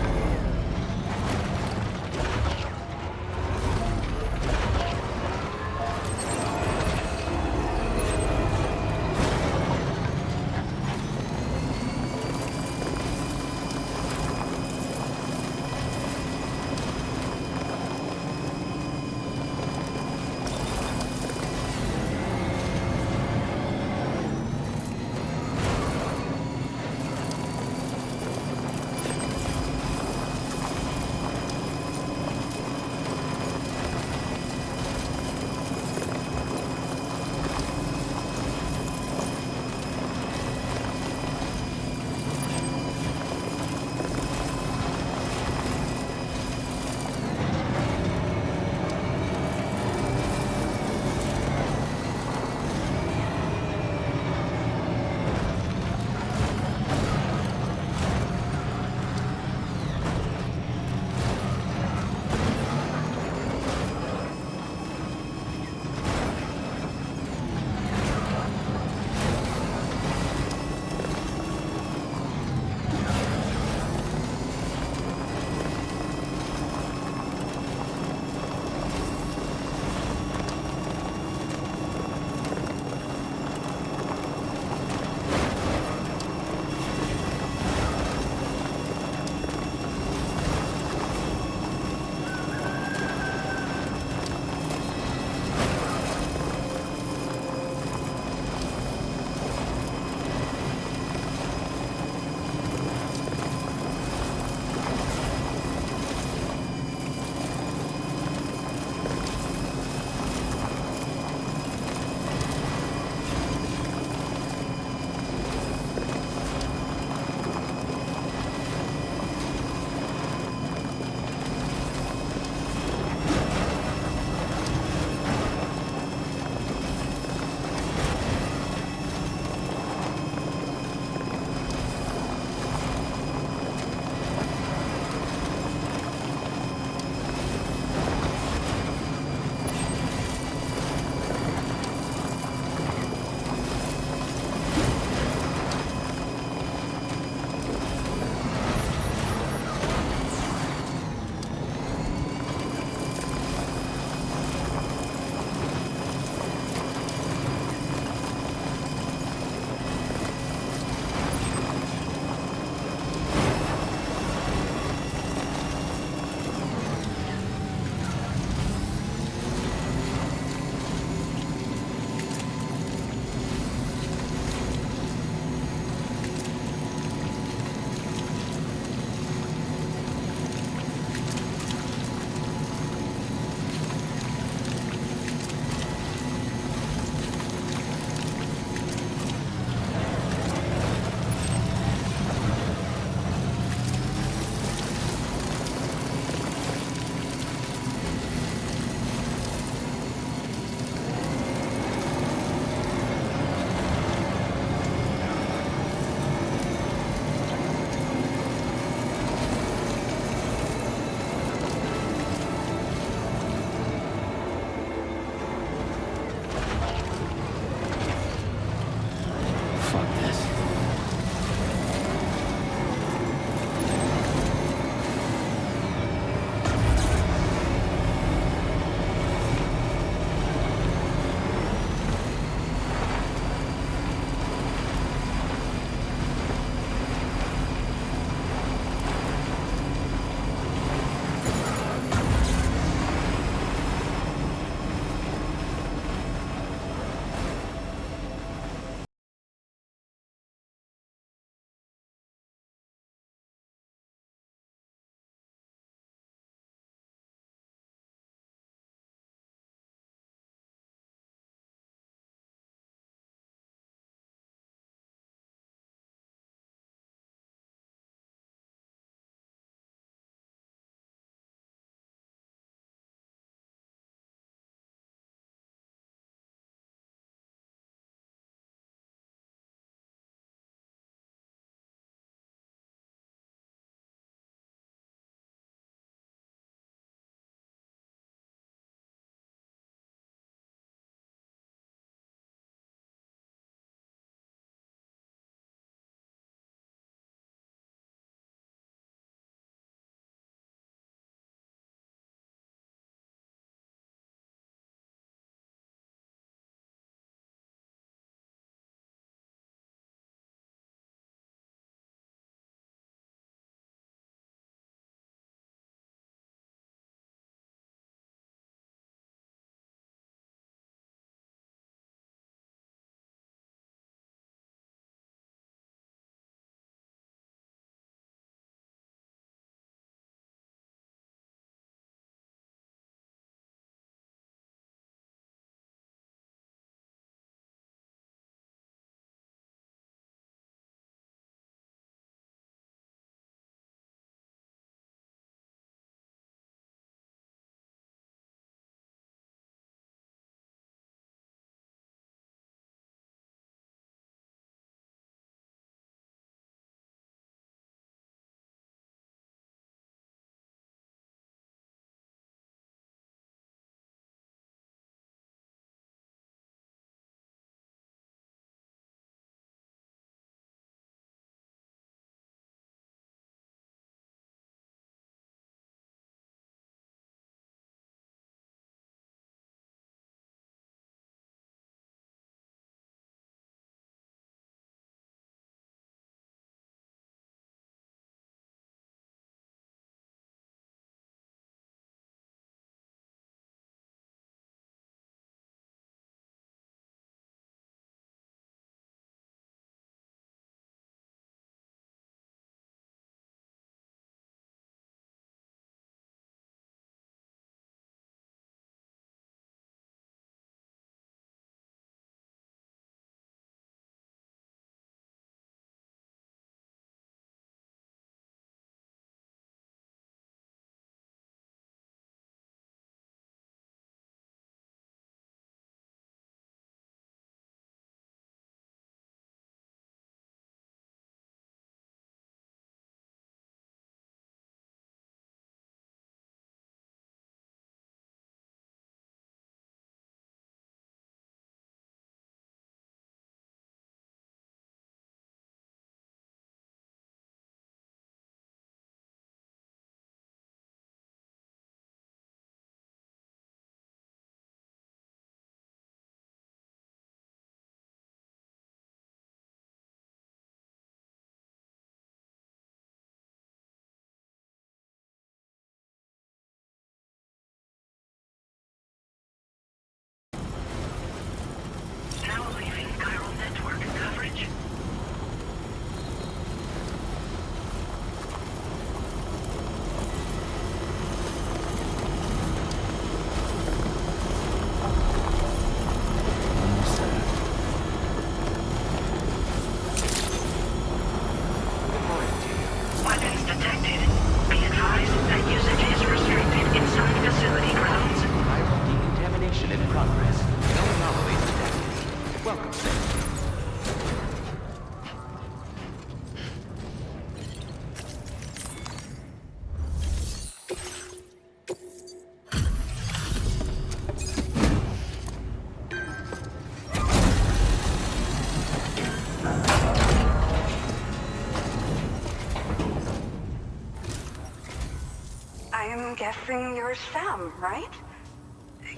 guessing you're Sam, right?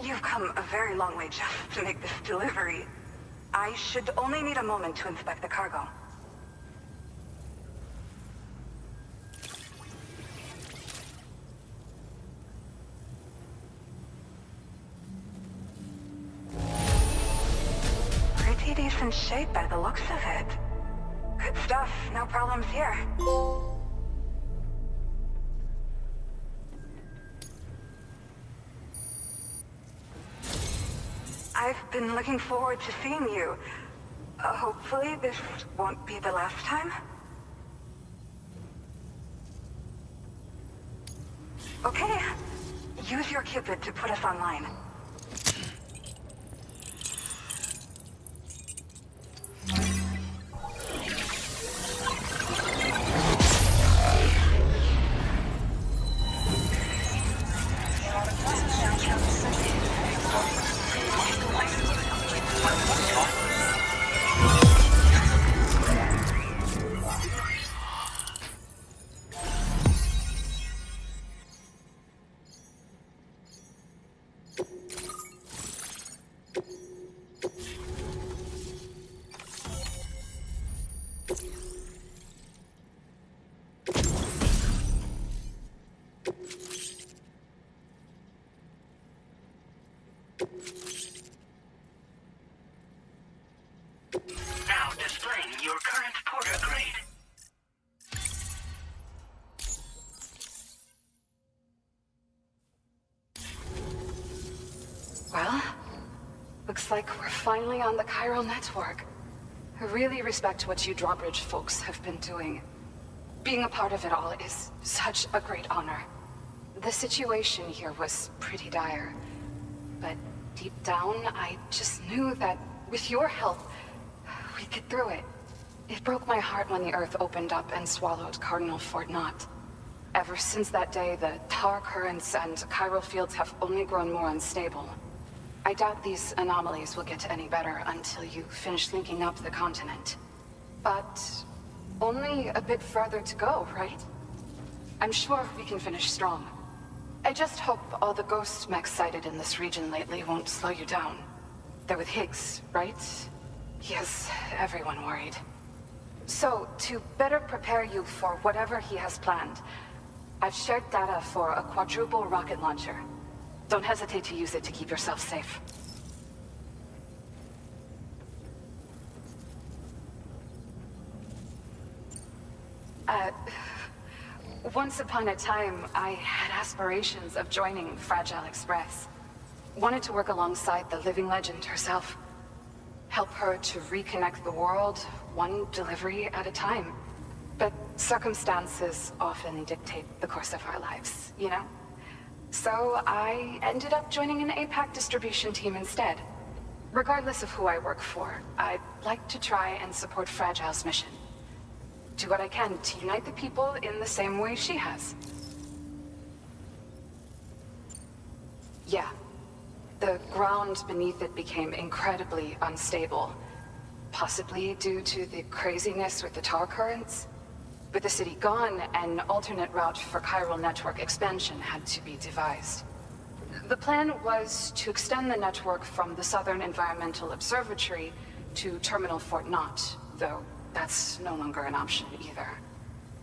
You've come a very long way just to make this delivery. I should only need a moment to inspect the cargo. Pretty decent shape by the looks of it. Good stuff, no problems here. I've been looking forward to seeing you. Hopefully this won't be the last time. Okay, use your Cupid to put us online. Now displaying your current porter grade. Well, looks like we're finally on the chiral network. I really respect what you drawbridge folks have been doing. Being a part of it all is such a great honor. The situation here was pretty dire, but deep down, I just knew that with your help, we'd get through it. It broke my heart when the Earth opened up and swallowed Cardinal Fort Knott. Ever since that day, the tar currents and chiral fields have only grown more unstable. I doubt these anomalies will get any better until you finish linking up the continent. But only a bit further to go, right? I'm sure we can finish strong. I just hope all the ghost mechs sighted in this region lately won't slow you down. They're with Higgs, right? He has everyone worried. So, to better prepare you for whatever he has planned, I've shared data for a quadruple rocket launcher. Don't hesitate to use it to keep yourself safe. Once upon a time, I had aspirations of joining Fragile Express. Wanted to work alongside the living legend herself. Help her to reconnect the world, one delivery at a time. But circumstances often dictate the course of our lives, you know? So I ended up joining an APAC distribution team instead. Regardless of who I work for, I'd like to try and support Fragile's mission. Do what I can to unite the people in the same way she has. Yeah. The ground beneath it became incredibly unstable. Possibly due to the craziness with the tar currents. With the city gone, an alternate route for chiral network expansion had to be devised. The plan was to extend the network from the Southern Environmental Observatory to Terminal Fort Knott, though that's no longer an option either.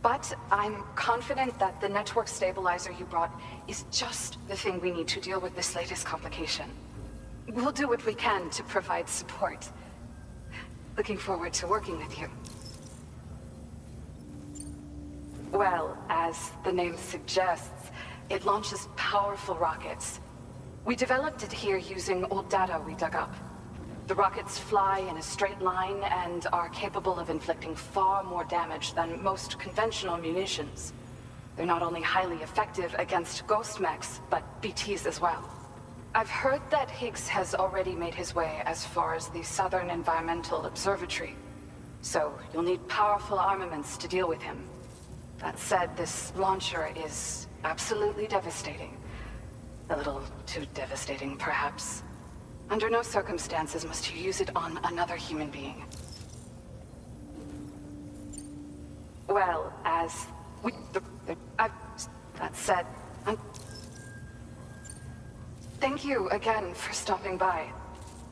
But I'm confident that the network stabilizer you brought is just the thing we need to deal with this latest complication. We'll do what we can to provide support. Looking forward to working with you. Well, as the name suggests, it launches powerful rockets. We developed it here using old data we dug up. The rockets fly in a straight line and are capable of inflicting far more damage than most conventional munitions. They're not only highly effective against ghost mechs, but BTs as well. I've heard that Higgs has already made his way as far as the Southern Environmental Observatory. So you'll need powerful armaments to deal with him. That said, this launcher is absolutely devastating. A little too devastating, perhaps. Under no circumstances must you use it on another human being. Well, as that said, Thank you again for stopping by.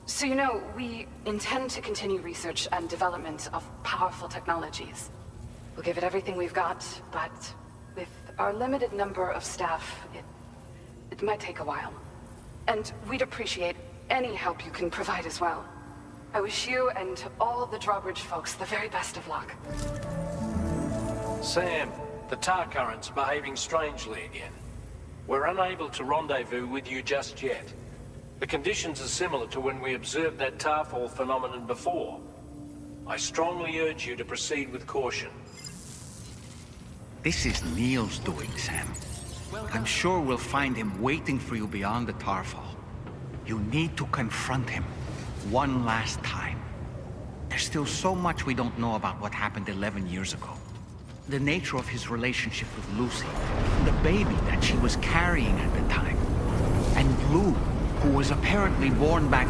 So you know, we intend to continue research and development of powerful technologies. We'll give it everything we've got, but with our limited number of staff, it might take a while. And we'd appreciate any help you can provide as well. I wish you and all the Drawbridge folks the very best of luck. Sam, the tar current's behaving strangely again. We're unable to rendezvous with you just yet. The conditions are similar to when we observed that tarfall phenomenon before. I strongly urge you to proceed with caution. This is Neil's doing, Sam. I'm sure we'll find him waiting for you beyond the tarfall. You need to confront him one last time. There's still so much we don't know about what happened 11 years ago. The nature of his relationship with Lucy, the baby that she was carrying at the time, and Blue, who was apparently born back...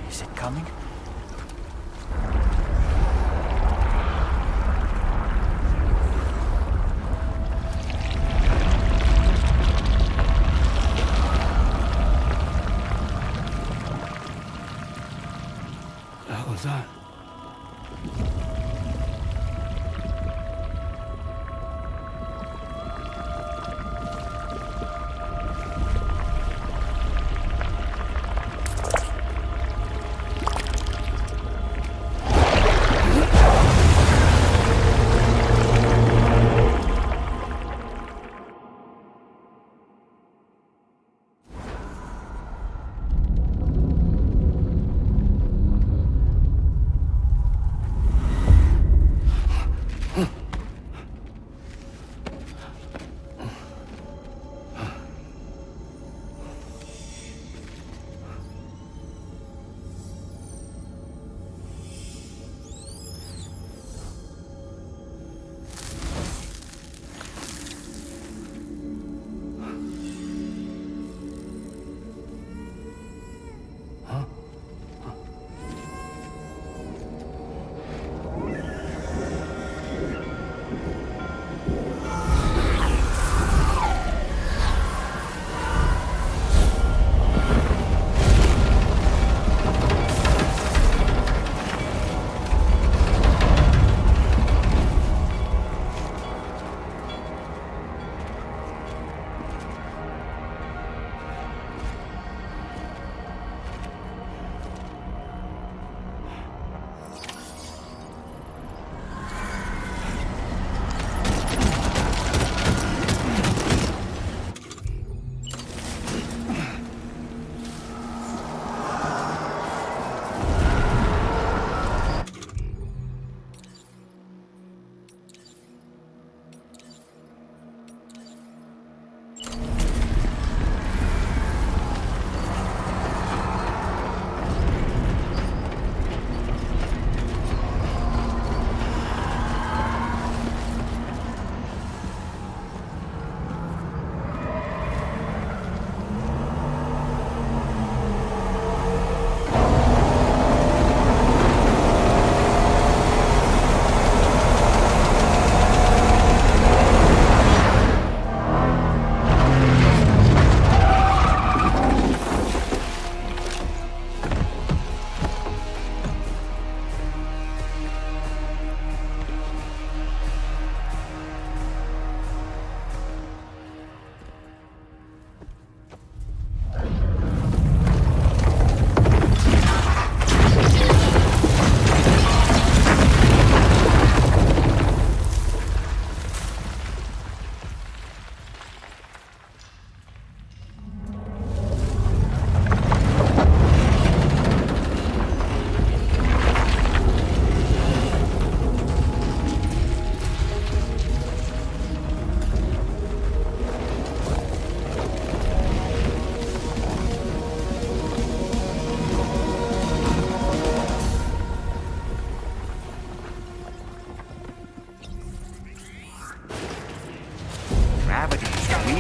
Is it coming? What the hell was that?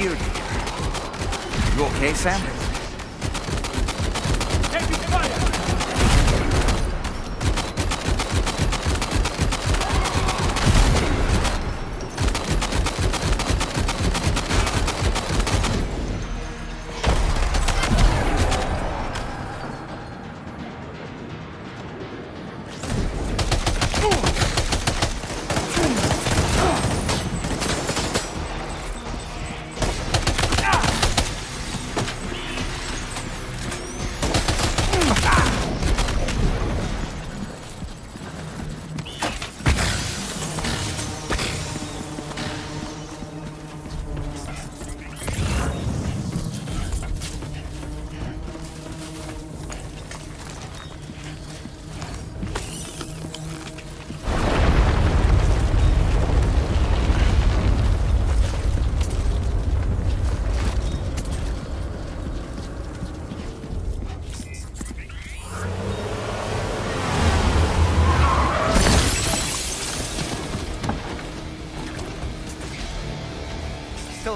weird. You okay, Sam? Taking fire!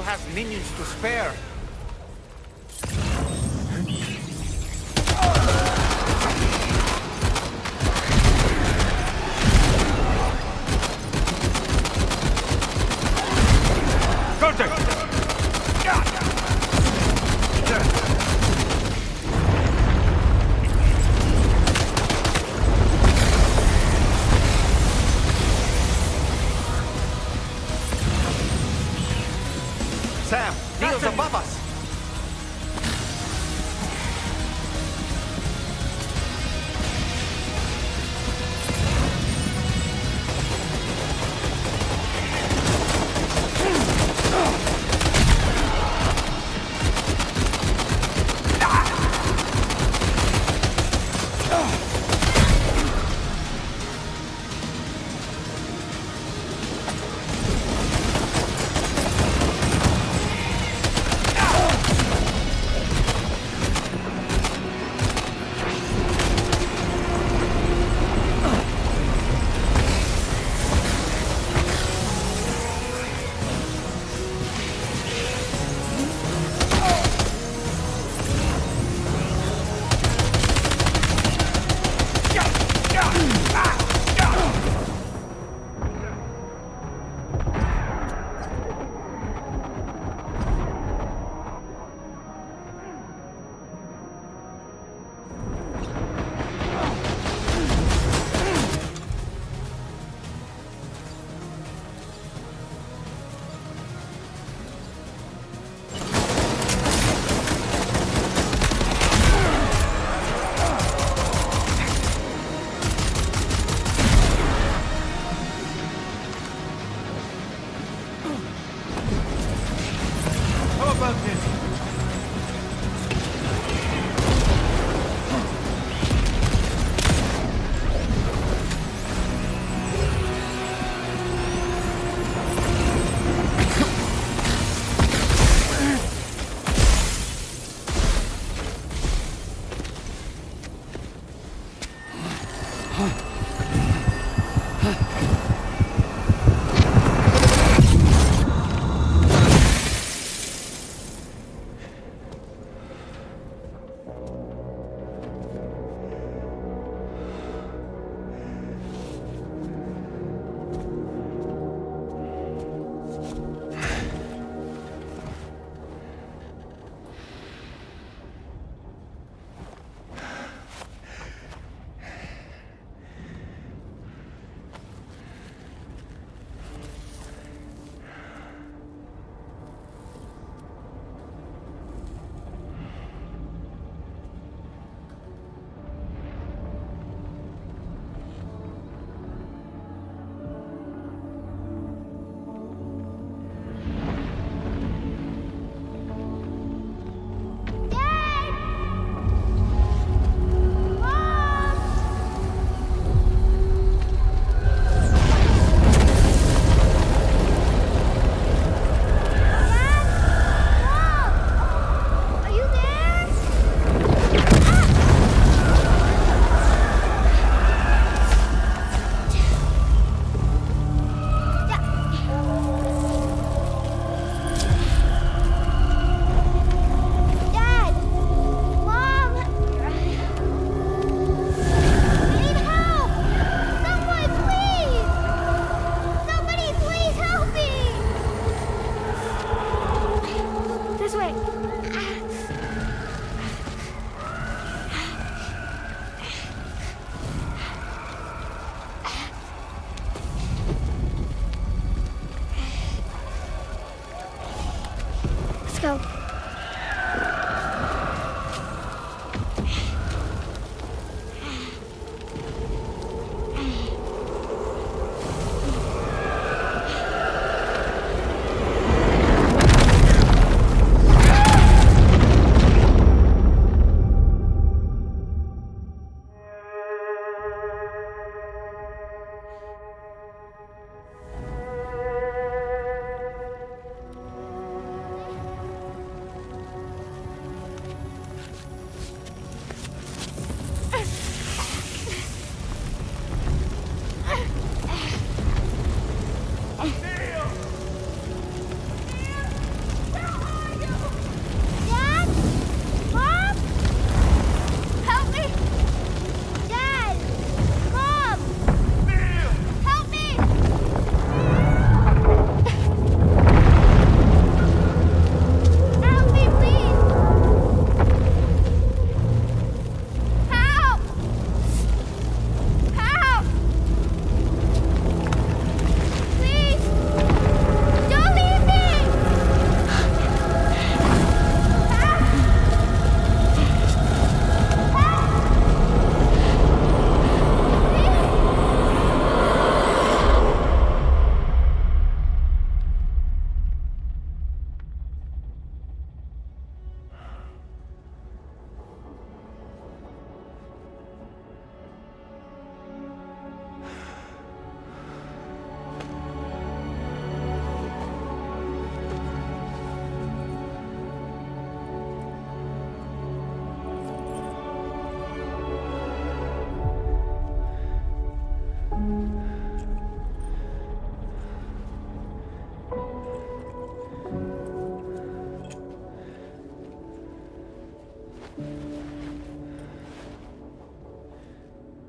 has minions to spare. Sam, Neil's above us!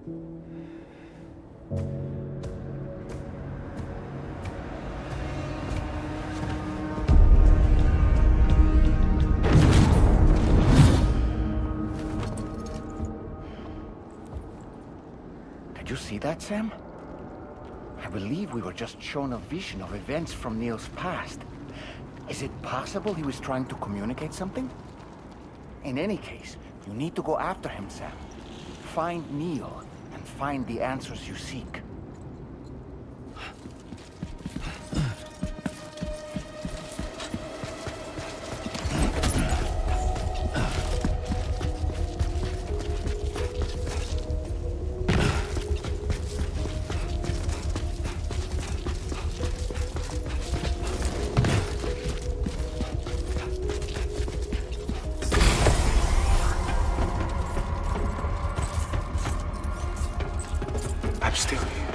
Did you see that, Sam? I believe we were just shown a vision of events from Neil's past. Is it possible he was trying to communicate something? In any case, you need to go after him, Sam. Find Neil, and find the answers you seek. I'm still here.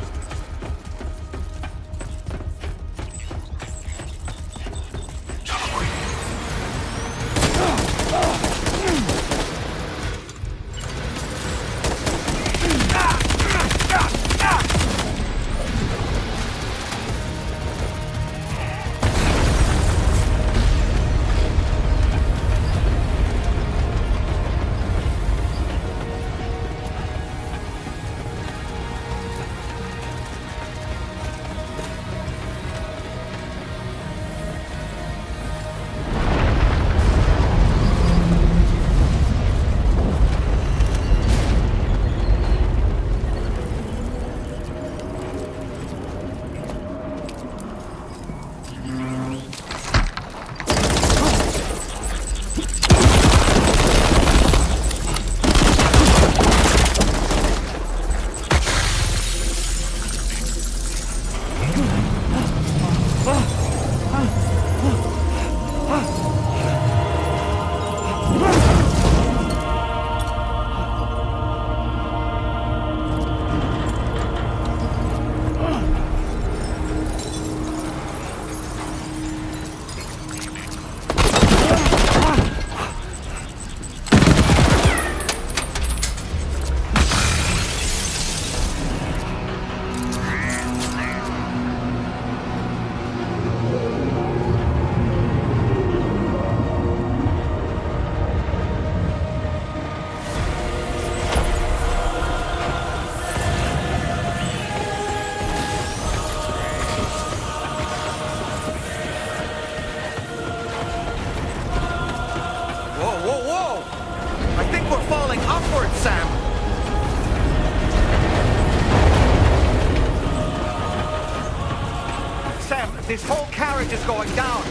This whole carriage is going down.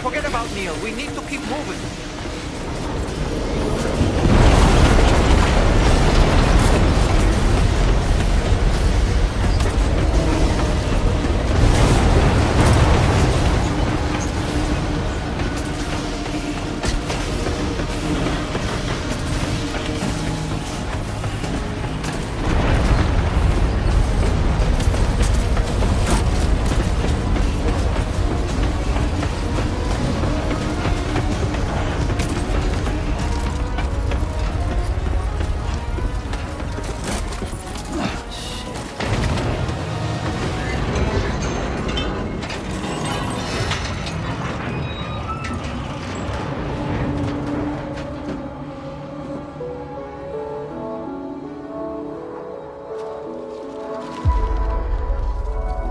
Forget about Neil. We need to keep moving.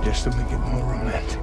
Just to make it more romantic.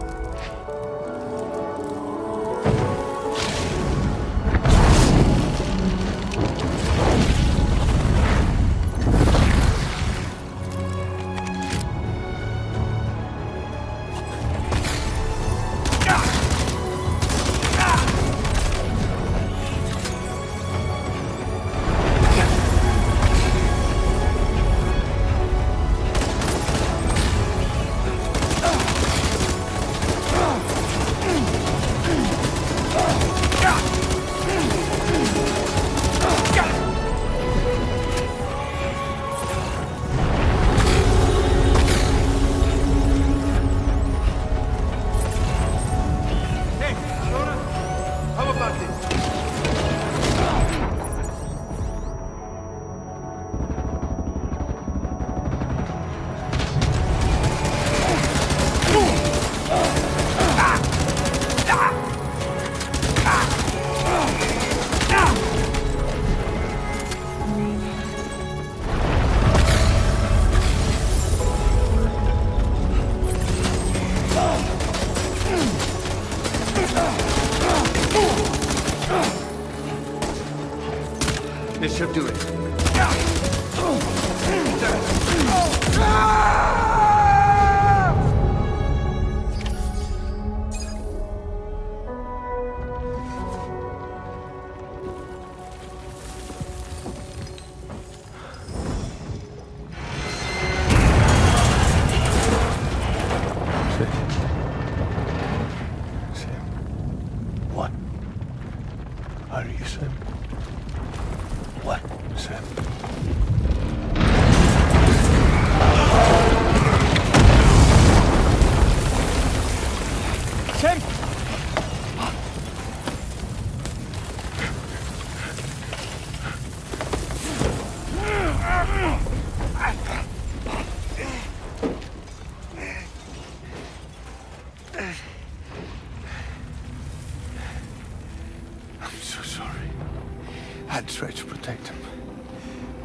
had to try to protect him.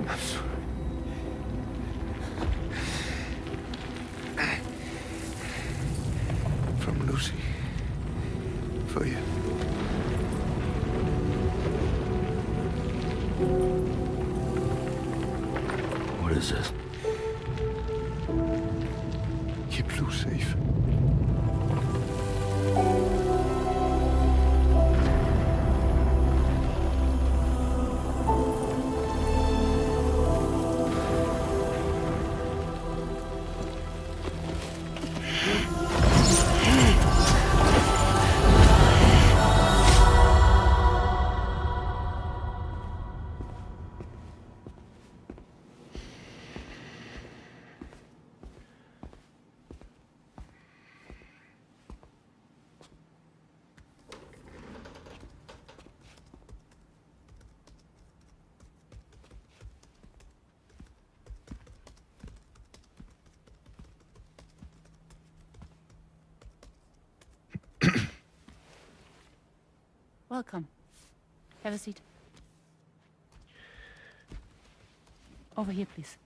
I'm sorry. From Lucy. For you. What is this? Keep Lou safe. Welcome. Have a seat. Over here, please.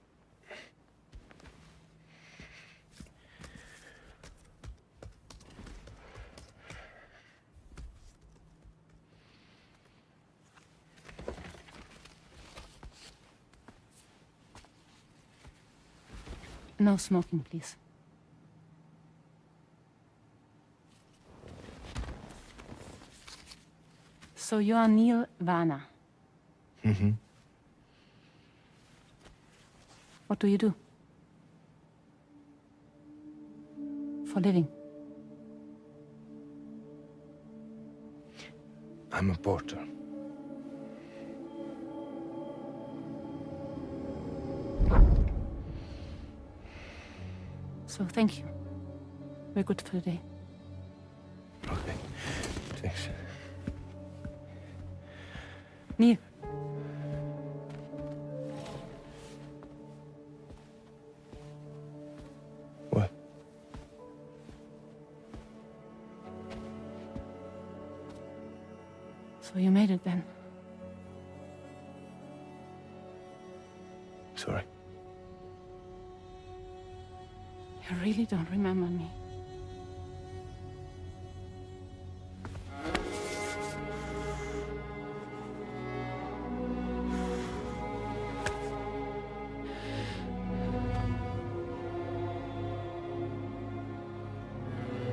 No smoking, please. So you are Neil Varner. Mm-hmm. What do you do? For living? I'm a porter. So thank you. We're good for the day. Okay. Thanks. Neil. What? So you made it then? Sorry. You really don't remember me.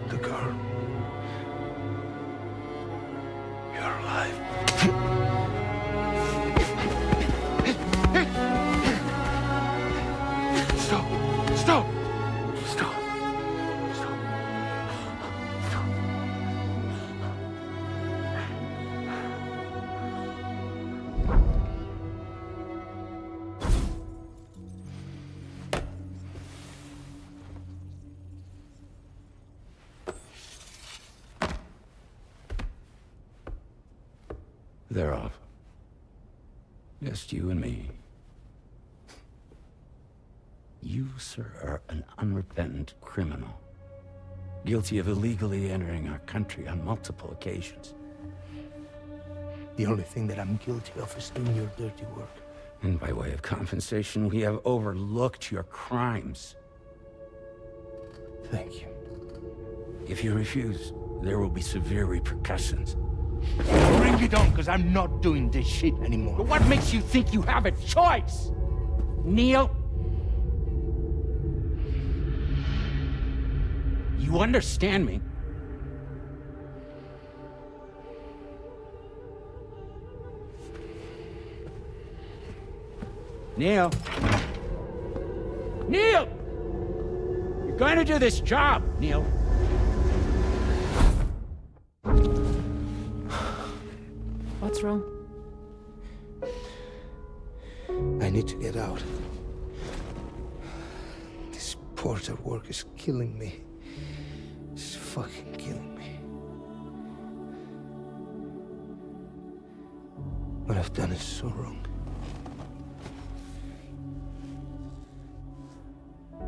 The girl. You're alive. Stop! Stop! Stop! Stop! Stop! They're off. Just you and me. You, sir, are an unrepentant criminal. Guilty of illegally entering our country on multiple occasions. The only thing that I'm guilty of is doing your dirty work. And by way of compensation, we have overlooked your crimes. Thank you. If you refuse, there will be severe repercussions. Bring it on, because I'm not doing this shit anymore. But what makes you think you have a choice? Neil? You understand me? Neil? Neil! You're going to do this job, Neil. What's wrong? I need to get out. This porter work is killing me. It's fucking killing me. What I've done is so wrong.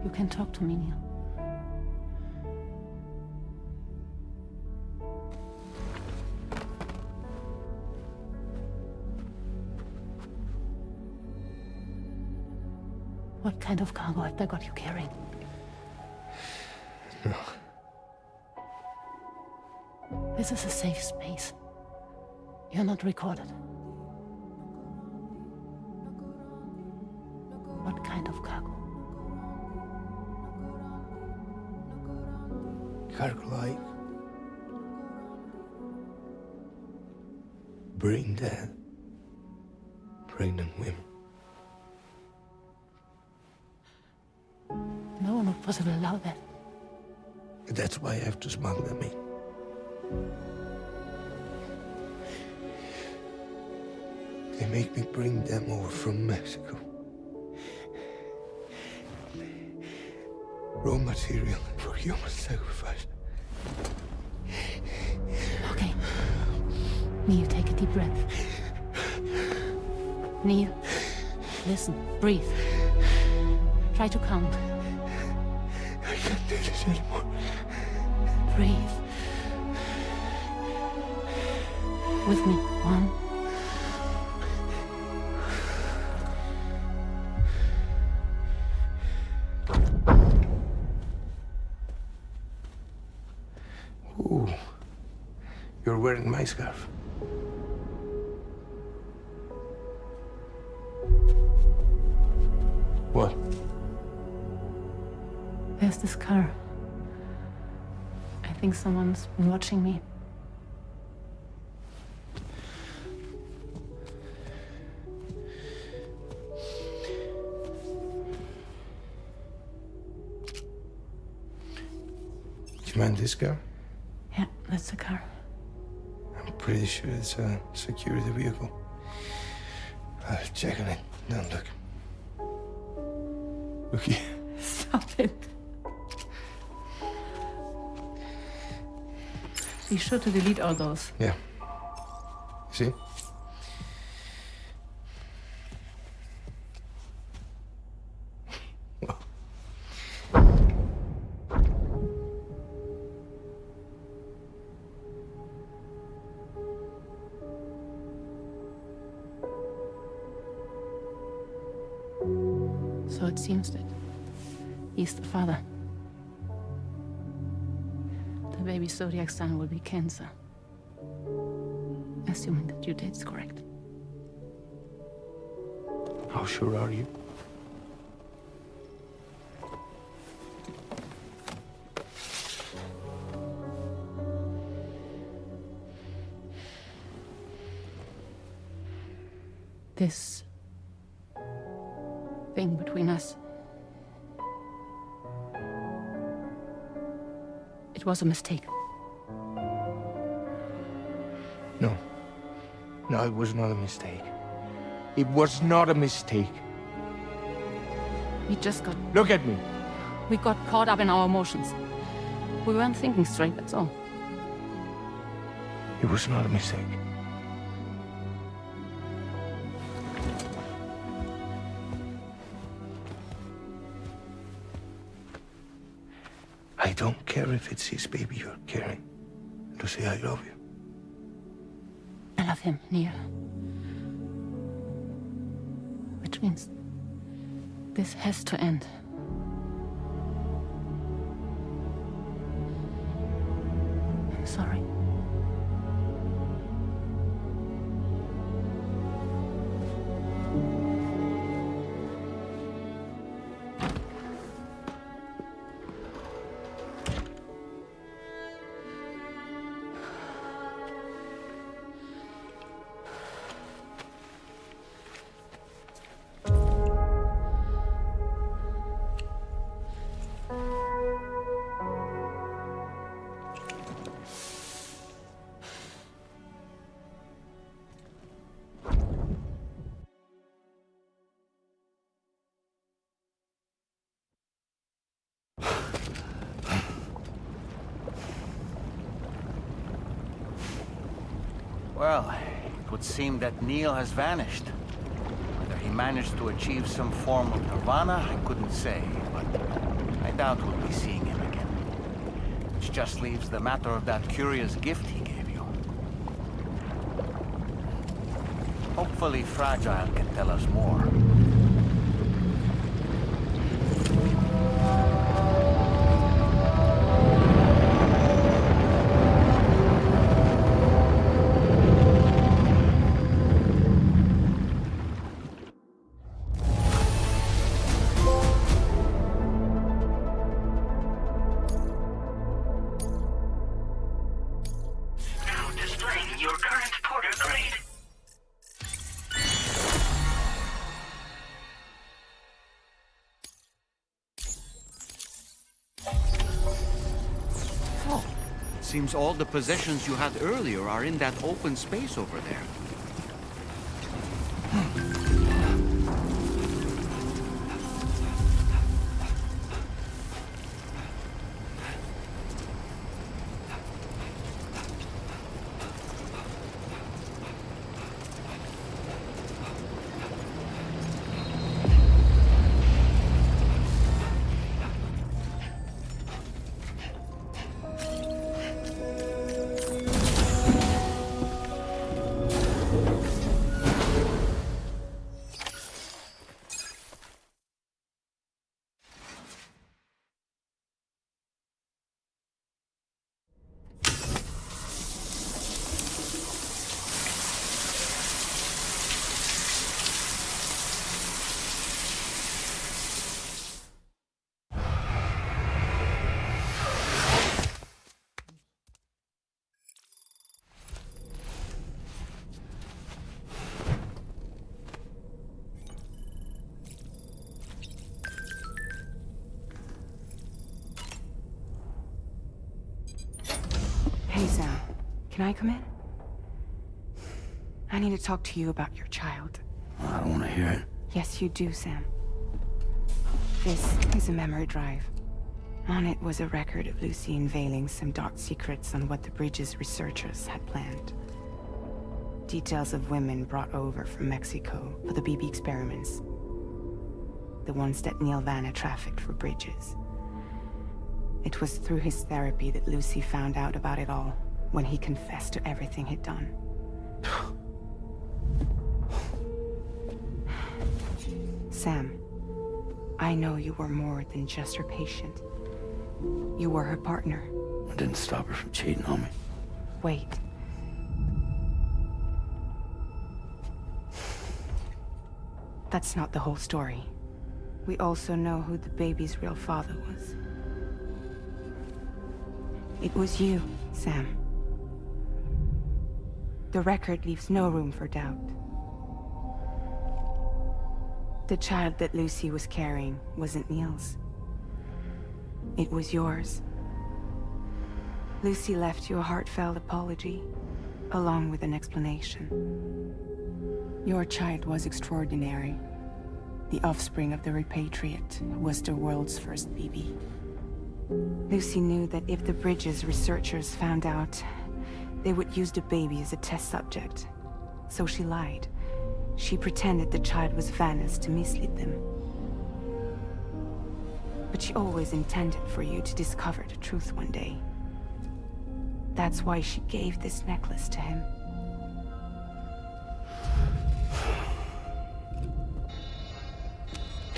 You can talk to me, Neil. kind of cargo have they got you carrying? No. This is a safe space. You're not recorded. What kind of cargo? Cargo like brain dead, pregnant women. No one would possibly allow that. That's why I have to smuggle them in. They make me bring them over from Mexico. Raw material for human sacrifice. Okay. Neil, take a deep breath. Neil, listen, breathe. Try to count. I can't do this anymore. Breathe. With me. 1. Ooh, you're wearing my scarf. What? There's this car. I think someone's been watching me. Do you mind this car? Yeah, that's the car. I'm pretty sure it's a security vehicle. I'll check on it. Now look. Look here. Stop it. Be sure to delete all those. Yeah. See? So it seems that he's the father. The baby zodiac sign will be Cancer. Assuming the due date's correct. How sure are you? This thing between us. It was a mistake. No. No, it was not a mistake. It was not a mistake. We just got... Look at me. We got caught up in our emotions. We weren't thinking straight, that's all. It was not a mistake. I don't care if it's his baby you're carrying. Lucy, I love you. I love him, Neil. Which means this has to end. I'm sorry. Well, it would seem that Neil has vanished. Whether he managed to achieve some form of nirvana, I couldn't say, but I doubt we'll be seeing him again. Which just leaves the matter of that curious gift he gave you. Hopefully Fragile can tell us more. Seems all the possessions you had earlier are in that open space over there. Hey, Sam. Can I come in? I need to talk to you about your child. I don't want to hear it. Yes, you do, Sam. This is a memory drive. On it was a record of Lucy unveiling some dark secrets on what the Bridges researchers had planned. Details of women brought over from Mexico for the BB experiments. The ones that Neil Vanna trafficked for Bridges. It was through his therapy that Lucy found out about it all, when he confessed to everything he'd done. Sam, I know you were more than just her patient. You were her partner. I didn't stop her from cheating on me. Wait. That's not the whole story. We also know who the baby's real father was. It was you, Sam. The record leaves no room for doubt. The child that Lucy was carrying wasn't Neil's. It was yours. Lucy left you a heartfelt apology, along with an explanation. Your child was extraordinary. The offspring of the repatriate who was the world's first BB. Lucy knew that if the Bridges researchers found out, they would use the baby as a test subject. So she lied. She pretended the child was Vanna's to mislead them. But she always intended for you to discover the truth one day. That's why she gave this necklace to him.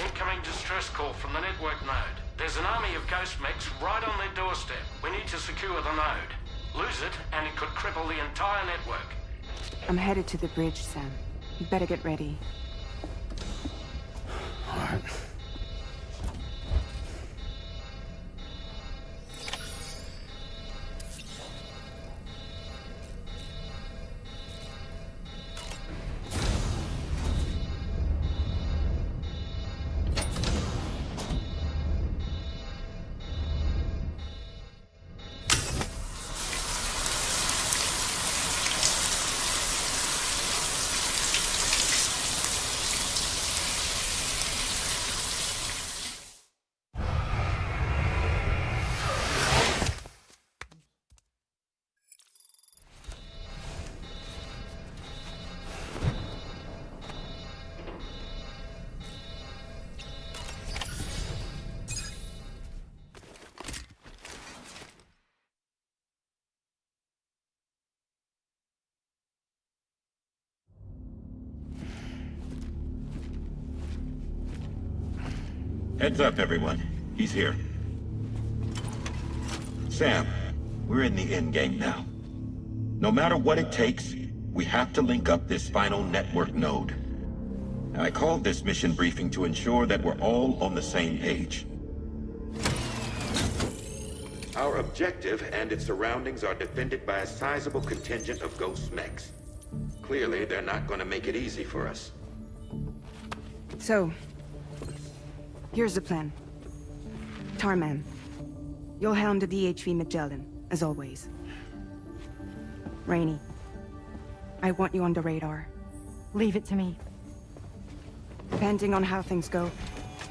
Incoming distress call from the network node. There's an army of ghost mechs right on their doorstep. We need to secure the node. Lose it, and it could cripple the entire network. I'm headed to the bridge, Sam. You better get ready. All right. Heads up, everyone. He's here. Sam, we're in the end game now. No matter what it takes, we have to link up this final network node. I called this mission briefing to ensure that we're all on the same page. Our objective and its surroundings are defended by a sizable contingent of ghost mechs. Clearly, they're not going to make it easy for us. So, here's the plan. Tarman, you'll helm the DHV Magellan, as always. Rainey, I want you on the radar. Leave it to me. Depending on how things go,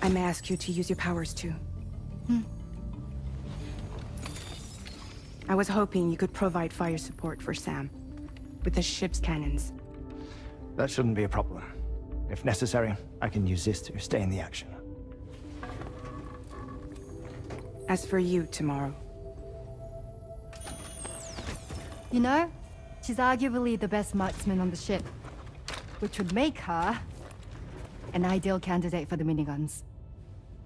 I may ask you to use your powers too. I was hoping you could provide fire support for Sam, with the ship's cannons. That shouldn't be a problem. If necessary, I can use this to stay in the action. As for you, tomorrow. You know, she's arguably the best marksman on the ship, which would make her an ideal candidate for the miniguns.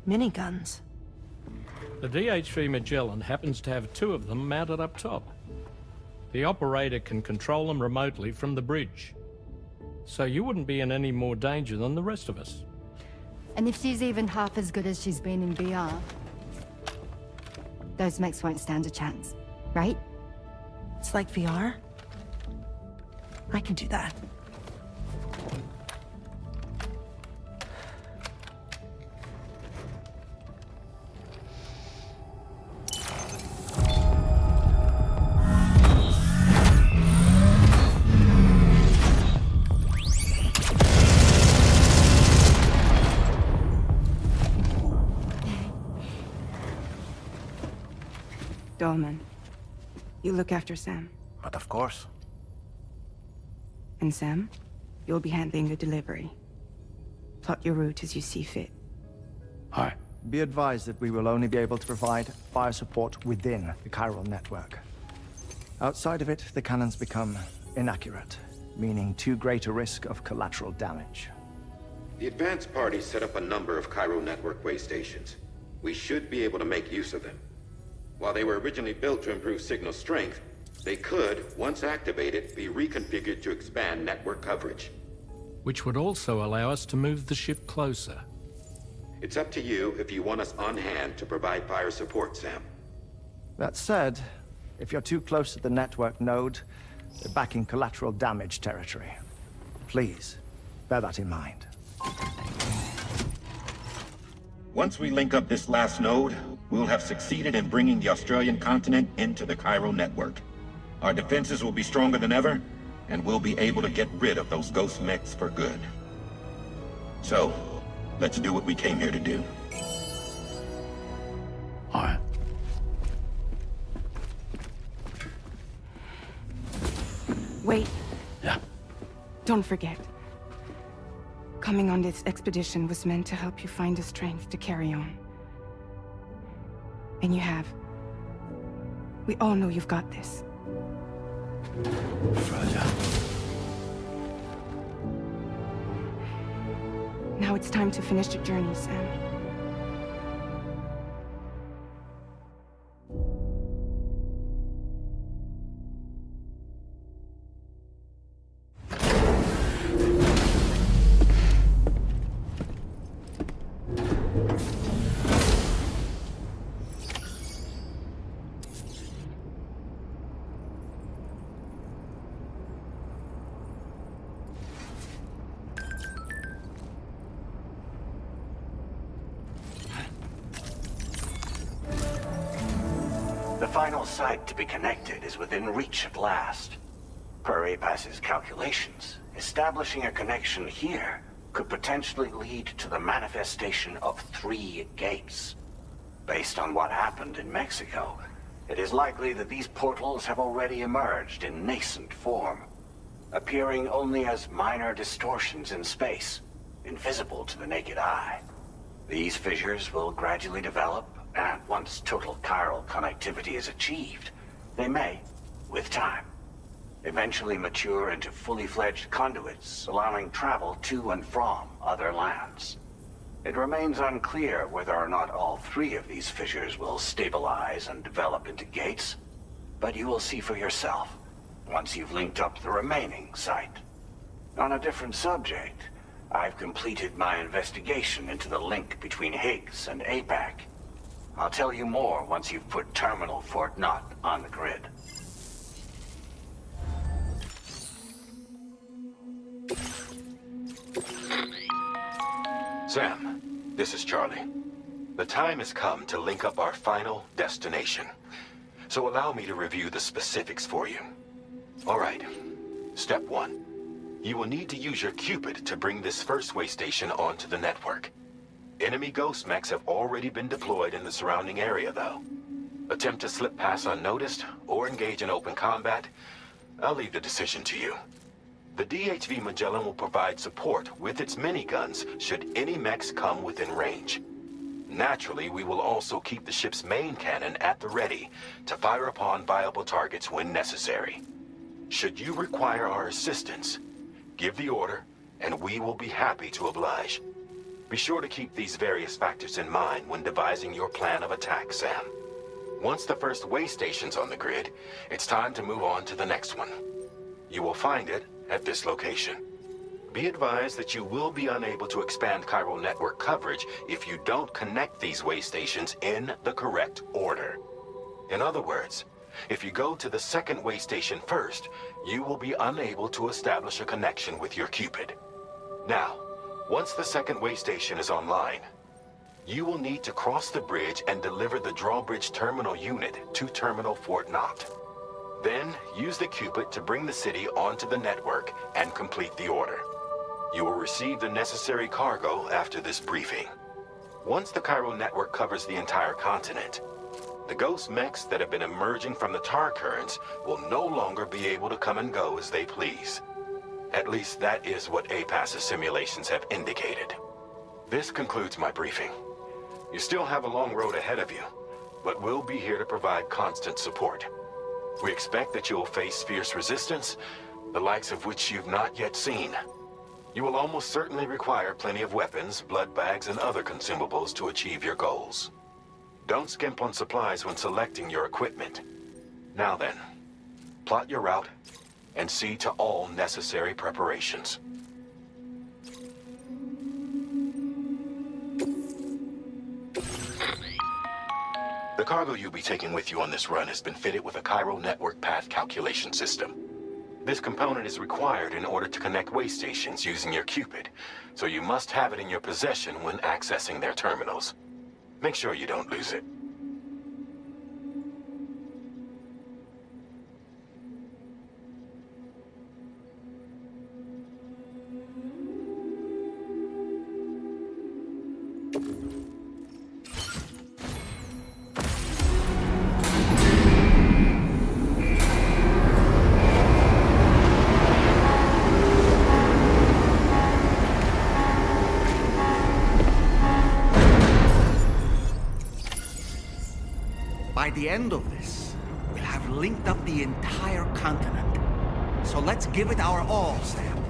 Miniguns? The DHV Magellan happens to have 2 of them mounted up top. The operator can control them remotely from the bridge. So you wouldn't be in any more danger than the rest of us. And if she's even half as good as she's been in VR, those mechs won't stand a chance, right? It's like VR? I can do that. Dolman, you look after Sam. But of course. And Sam, you'll be handling the delivery. Plot your route as you see fit. Hi. Be advised that we will only be able to provide fire support within the chiral network. Outside of it, the cannons become inaccurate, meaning too great a risk of collateral damage. The advanced party set up a number of chiral network way stations. We should be able to make use of them. While they were originally built to improve signal strength, they could, once activated, be reconfigured to expand network coverage. Which would also allow us to move the ship closer. It's up to you if you want us on hand to provide fire support, Sam. That said, if you're too close to the network node, you're back in collateral damage territory. Please, bear that in mind. Once we link up this last node, we'll have succeeded in bringing the Australian continent into the chiral network. Our defenses will be stronger than ever, and we'll be able to get rid of those ghost mechs for good. So, let's do what we came here to do. All right. Wait. Yeah? Don't forget. Coming on this expedition was meant to help you find the strength to carry on. And you have. We all know you've got this. Roger. Now it's time to finish the journey, Sam. The final site to be connected is within reach at last. Per APAS's calculations, establishing a connection here could potentially lead to the manifestation of 3 gates. Based on what happened in Mexico, it is likely that these portals have already emerged in nascent form, appearing only as minor distortions in space, invisible to the naked eye. These fissures will gradually develop, and once total chiral connectivity is achieved, they may, with time, eventually mature into fully fledged conduits, allowing travel to and from other lands. It remains unclear whether or not all 3 of these fissures will stabilize and develop into gates, but you will see for yourself once you've linked up the remaining site. On a different subject, I've completed my investigation into the link between Higgs and APAC. I'll tell you more once you've put Terminal Fort Knott on the grid. Sam, this is Charlie. The time has come to link up our final destination. So allow me to review the specifics for you. All right. Step 1. You will need to use your Cupid to bring this first way station onto the network. Enemy ghost mechs have already been deployed in the surrounding area, though. Attempt to slip past unnoticed or engage in open combat, I'll leave the decision to you. The DHV Magellan will provide support with its miniguns should any mechs come within range. Naturally, we will also keep the ship's main cannon at the ready to fire upon viable targets when necessary. Should you require our assistance, give the order, and we will be happy to oblige. Be sure to keep these various factors in mind when devising your plan of attack, Sam. Once the first way station's on the grid, it's time to move on to the next one. You will find it at this location. Be advised that you will be unable to expand chiral network coverage if you don't connect these way stations in the correct order. In other words, if you go to the second way station first, you will be unable to establish a connection with your Cupid. Now, once the second way station is online, you will need to cross the bridge and deliver the drawbridge terminal unit to Terminal Fort Knott. Then, use the Cupid to bring the city onto the network and complete the order. You will receive the necessary cargo after this briefing. Once the chiral network covers the entire continent, the ghost mechs that have been emerging from the tar currents will no longer be able to come and go as they please. At least that is what APAS's simulations have indicated. This concludes my briefing. You still have a long road ahead of you, but we'll be here to provide constant support. We expect that you will face fierce resistance, the likes of which you've not yet seen. You will almost certainly require plenty of weapons, blood bags, and other consumables to achieve your goals. Don't skimp on supplies when selecting your equipment. Now then, plot your route and see to all necessary preparations. The cargo you'll be taking with you on this run has been fitted with a chiral network path calculation system. This component is required in order to connect way stations using your Cupid, so you must have it in your possession when accessing their terminals. Make sure you don't lose it. By the end of this, we'll have linked up the entire continent. So let's give it our all, Sam.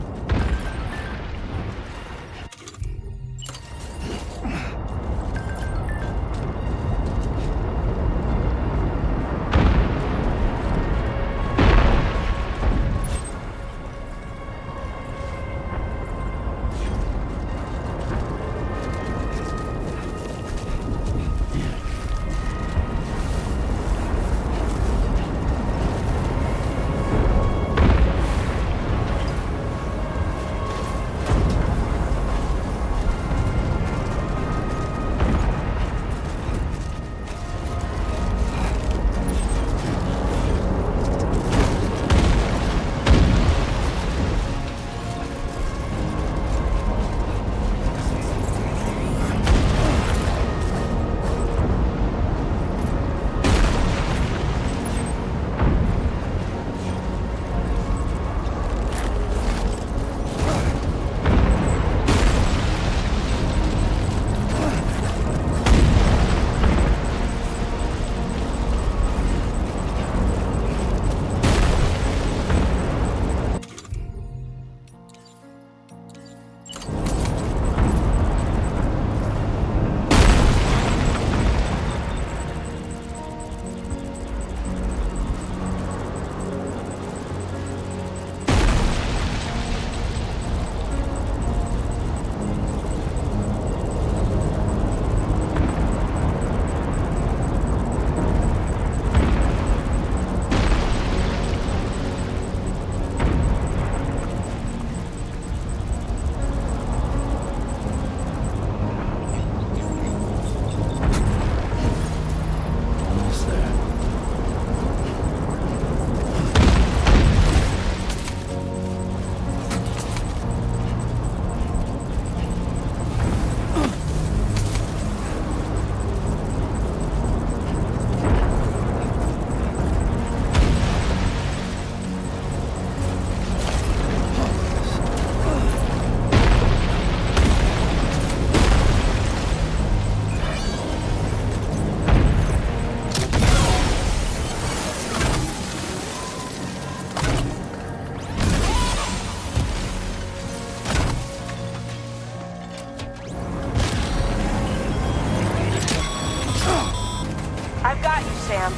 Sam.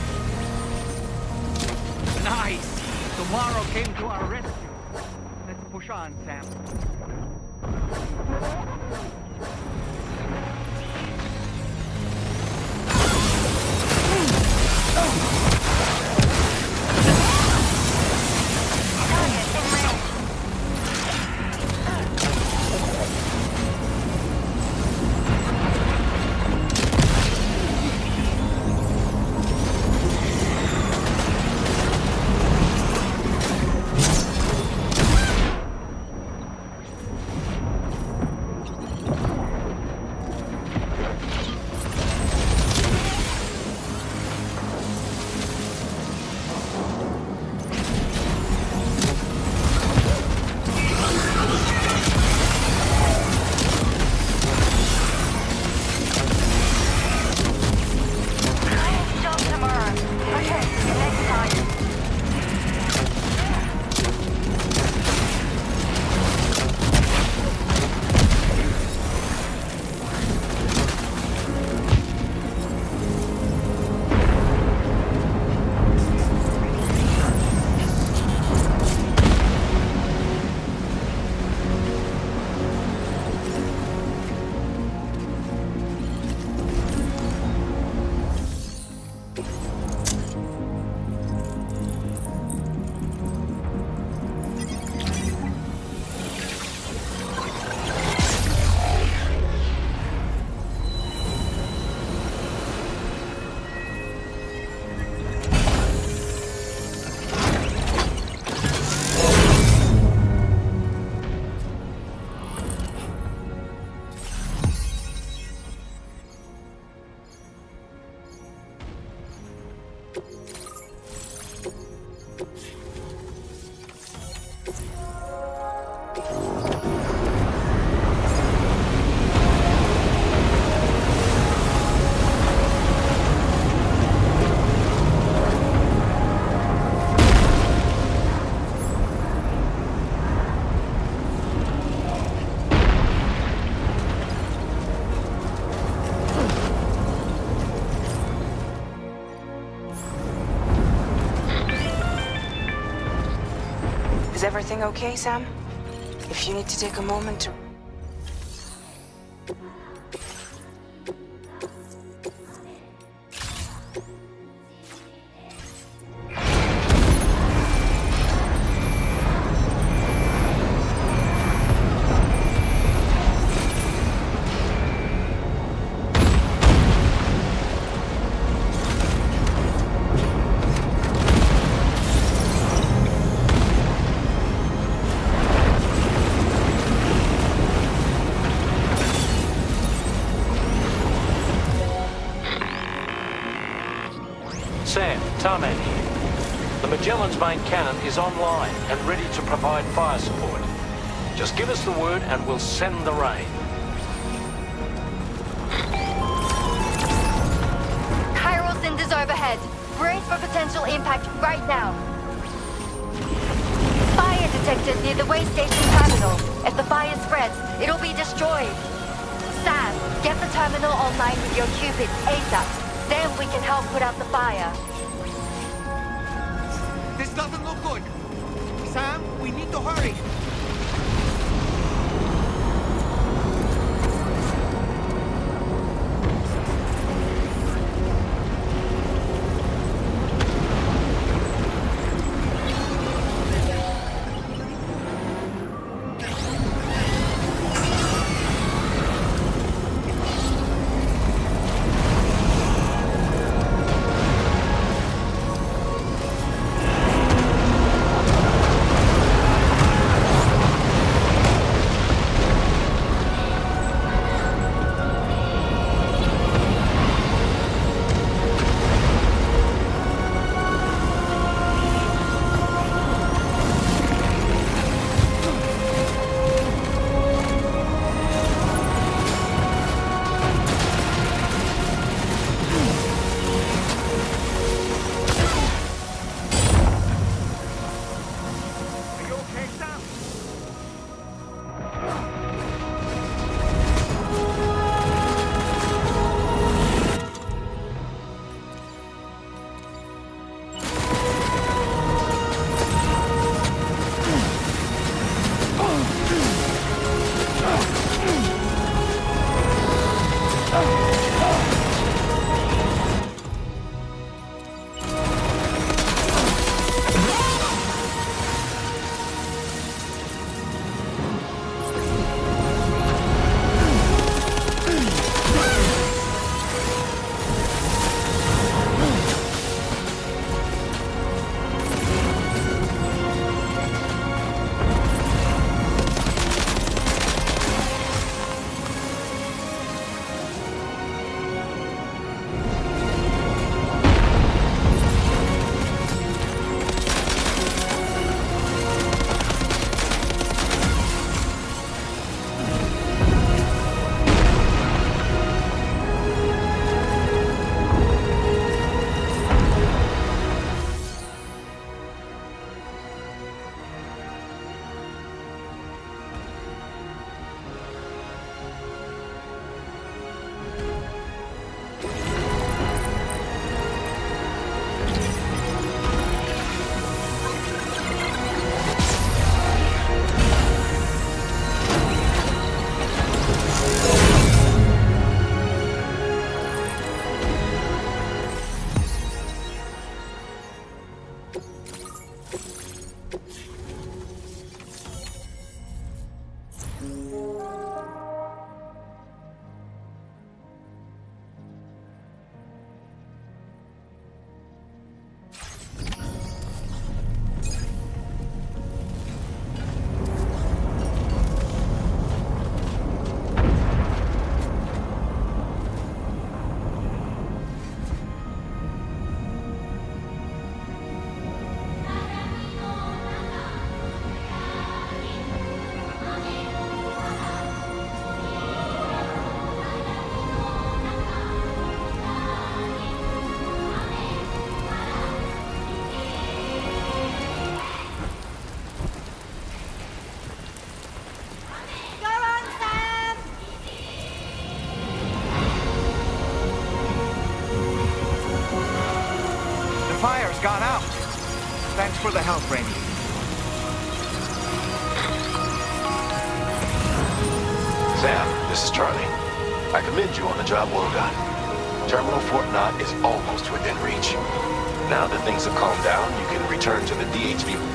Nice! Tomorrow came to our rescue. Let's push on, Sam. Is everything okay, Sam? If you need to take a moment to... Sam, Tarman here. The Magellan's main cannon is online and ready to provide fire support. Just give us the word and we'll send the rain. Chiral cinders overhead. Brace for potential impact right now. Fire detected near the way station terminal. If the fire spreads, it'll be destroyed. Sam, get the terminal online with your Cupid ASAP. Then we can help put out the fire. This doesn't look good. Sam, we need to hurry. fire's gone out. Thanks for the help, Rainey. Sam, this is Charlie. I commend you on the job well done. Terminal Fort Knott is almost within reach. Now that things have calmed down, you can return to the DHV.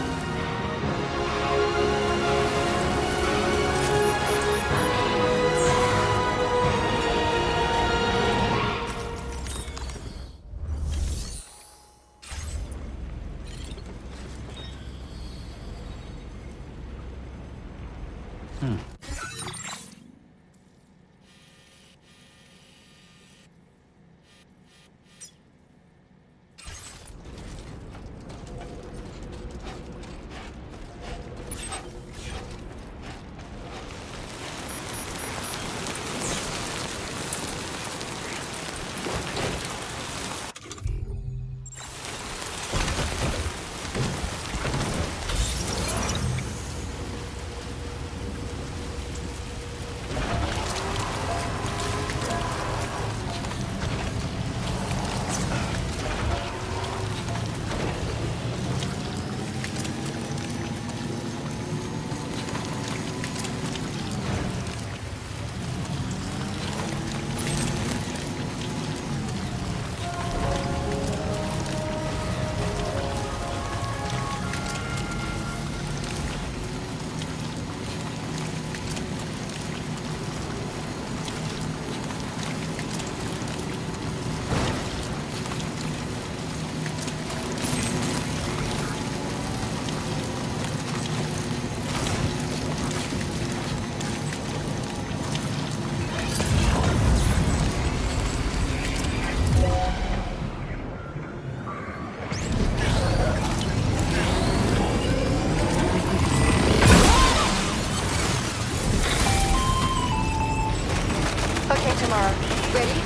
Okay, Tamara. Ready?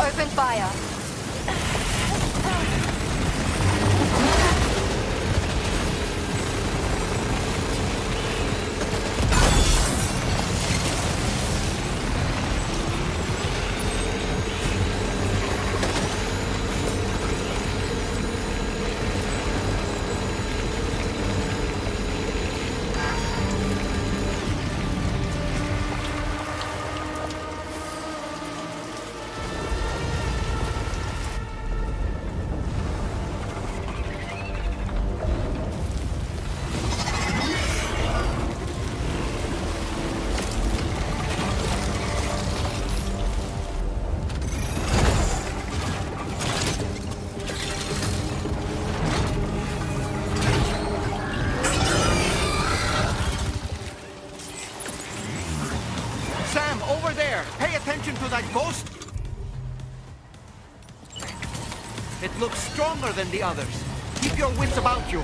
Open fire. Sam, over there! Pay attention to that ghost! It looks stronger than the others. Keep your wits about you.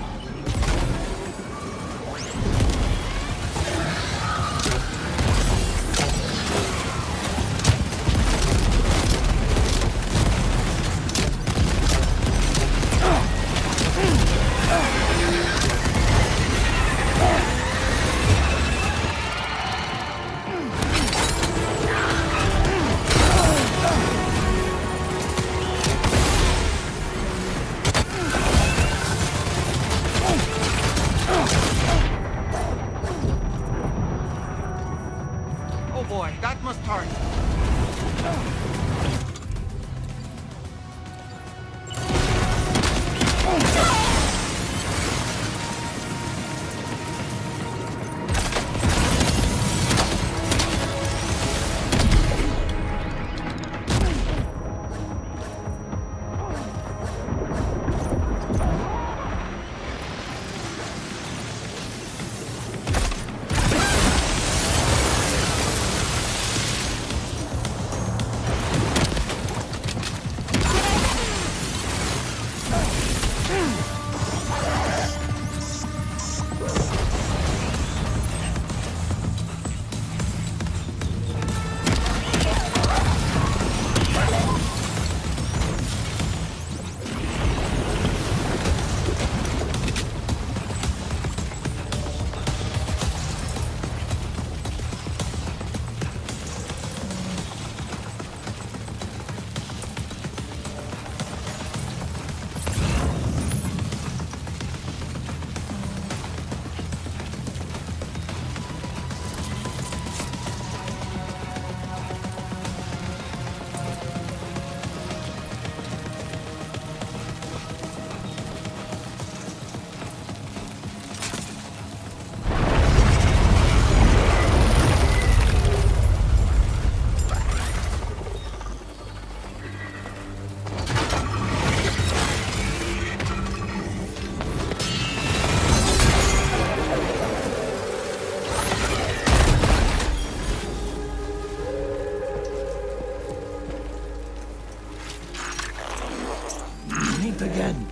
meet again.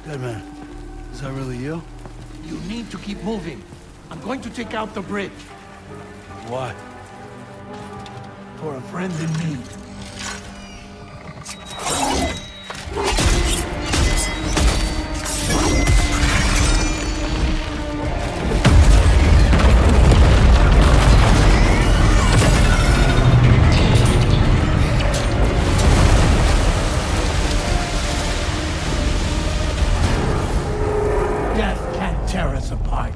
Deadman, is that really you? You need to keep moving. I'm going to take out the bridge. Why? For a friend in need. Death can't tear us apart.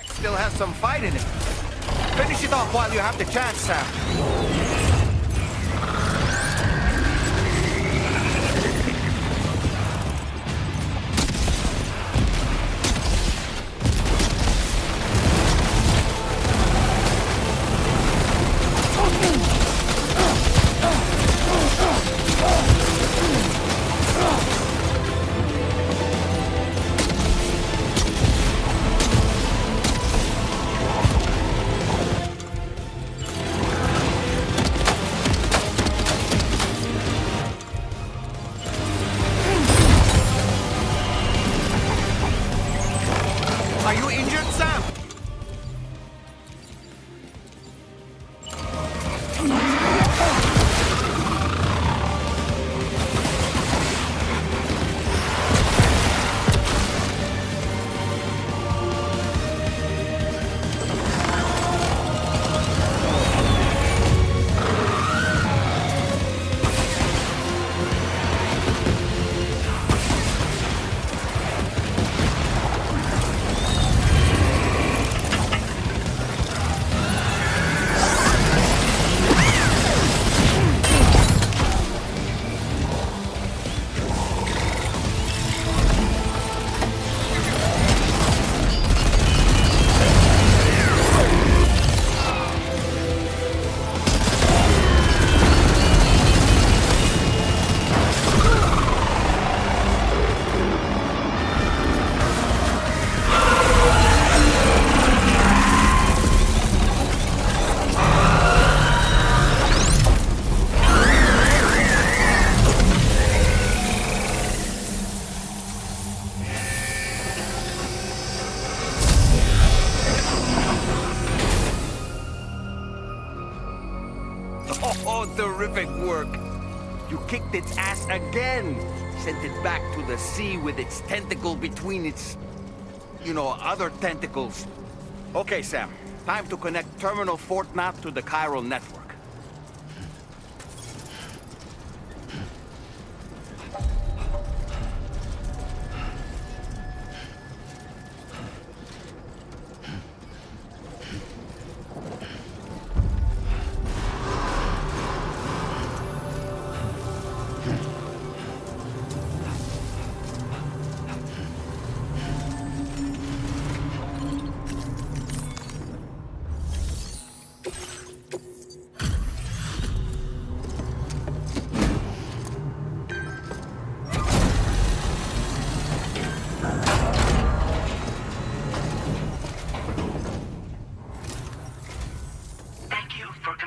Still has some fight in it. Finish it off while you have the chance, Sam. Are you injured, Sam? Oh, terrific work. You kicked its ass again. Sent it back to the sea with its tentacle between its, other tentacles. Okay, Sam. Time to connect Terminal Fort Knot to the chiral network.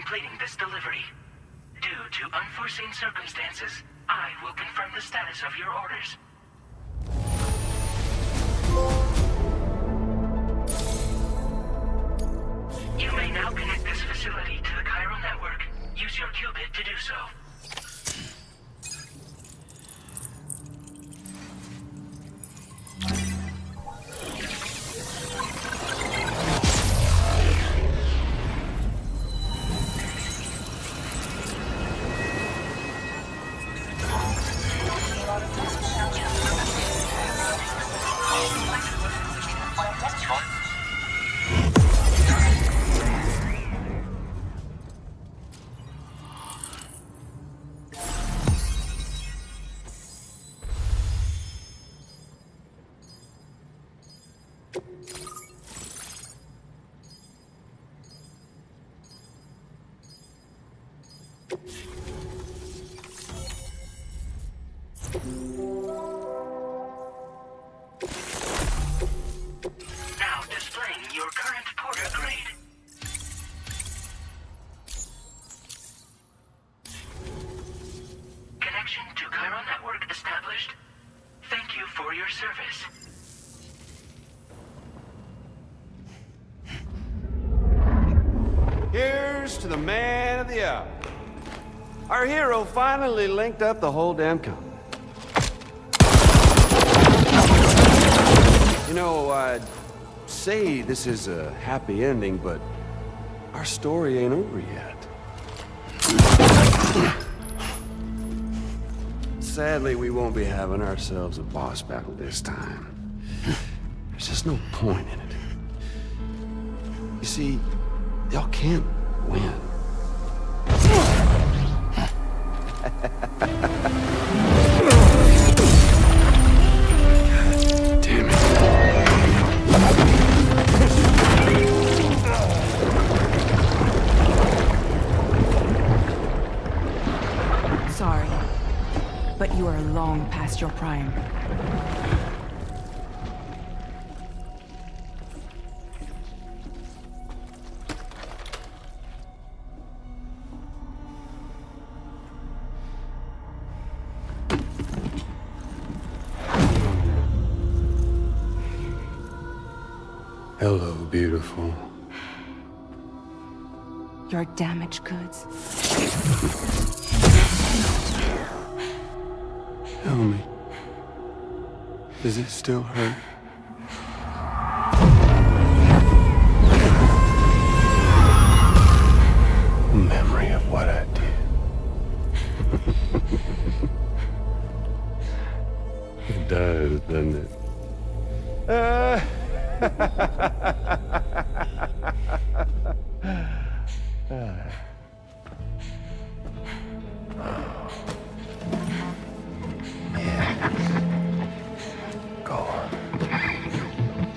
completing this delivery. Due to unforeseen circumstances, I will confirm the status of your orders. You may now connect this facility to the Chiral network. Use your qubit to do so. Now displaying your current porter grade. Connection to Chiral network established. Thank you for your service. Here's to the man of the hour. Our hero finally linked up the whole damn company. You know, I'd say this is a happy ending, but our story ain't over yet. Sadly, we won't be having ourselves a boss battle this time. There's just no point in it. You see, y'all can't win. Damn it. Sorry, but you are long past your prime. Hello, beautiful. Your damaged goods. Tell me, does it still hurt? Memory of what I did. It does, doesn't it? Go on.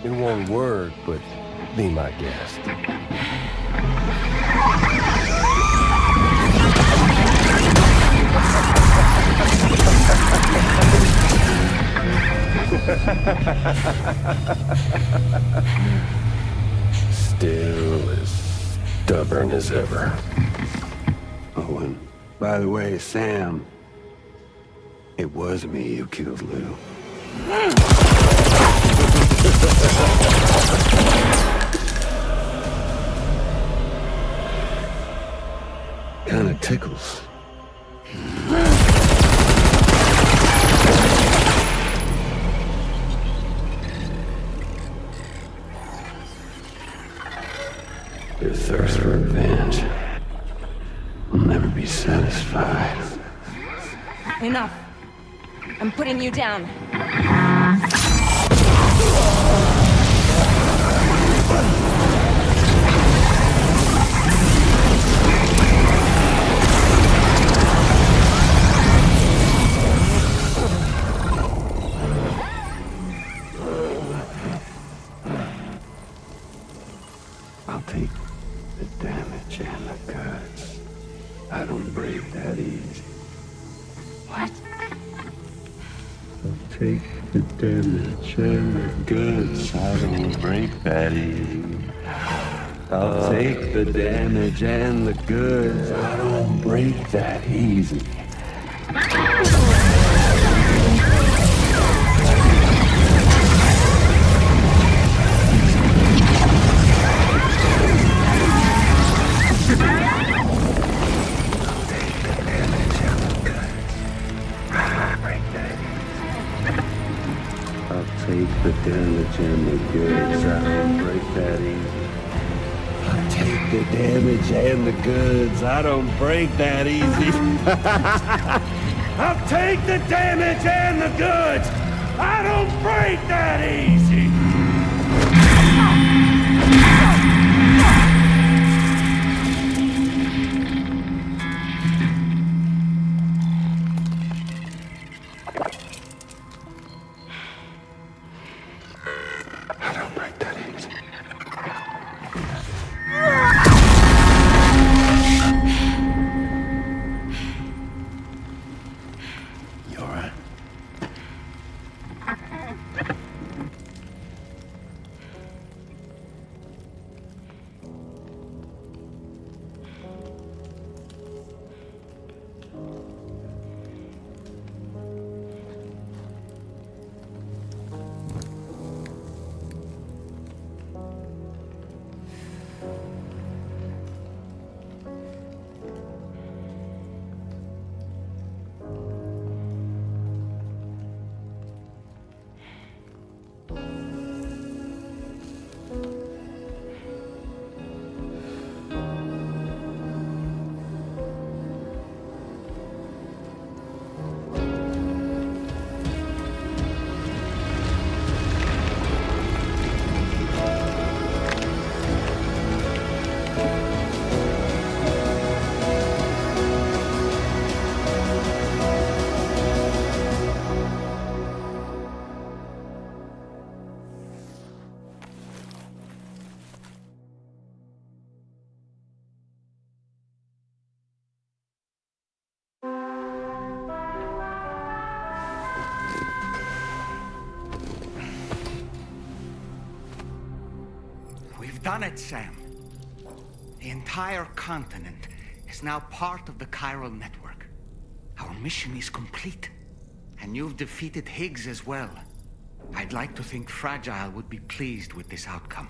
It won't work, but be my guest. Still as stubborn as ever. Oh, and by the way, Sam, it was me who killed Lou. Kinda tickles. Your thirst for revenge will never be satisfied. Enough. I'm putting you down. I'll take the damage and the guts. I don't break that easy. What? I'll take the damage and the guts. I don't break that easy. I'll take the damage and the goods. I don't break that easy. I'll take the damage and the goods. I don't break that easy. I'll take the damage and the goods. I don't break that easy. I'll take the damage and the goods. I don't break that easy. We've done it, Sam. The entire continent is now part of the chiral network. Our mission is complete. And you've defeated Higgs as well. I'd like to think Fragile would be pleased with this outcome.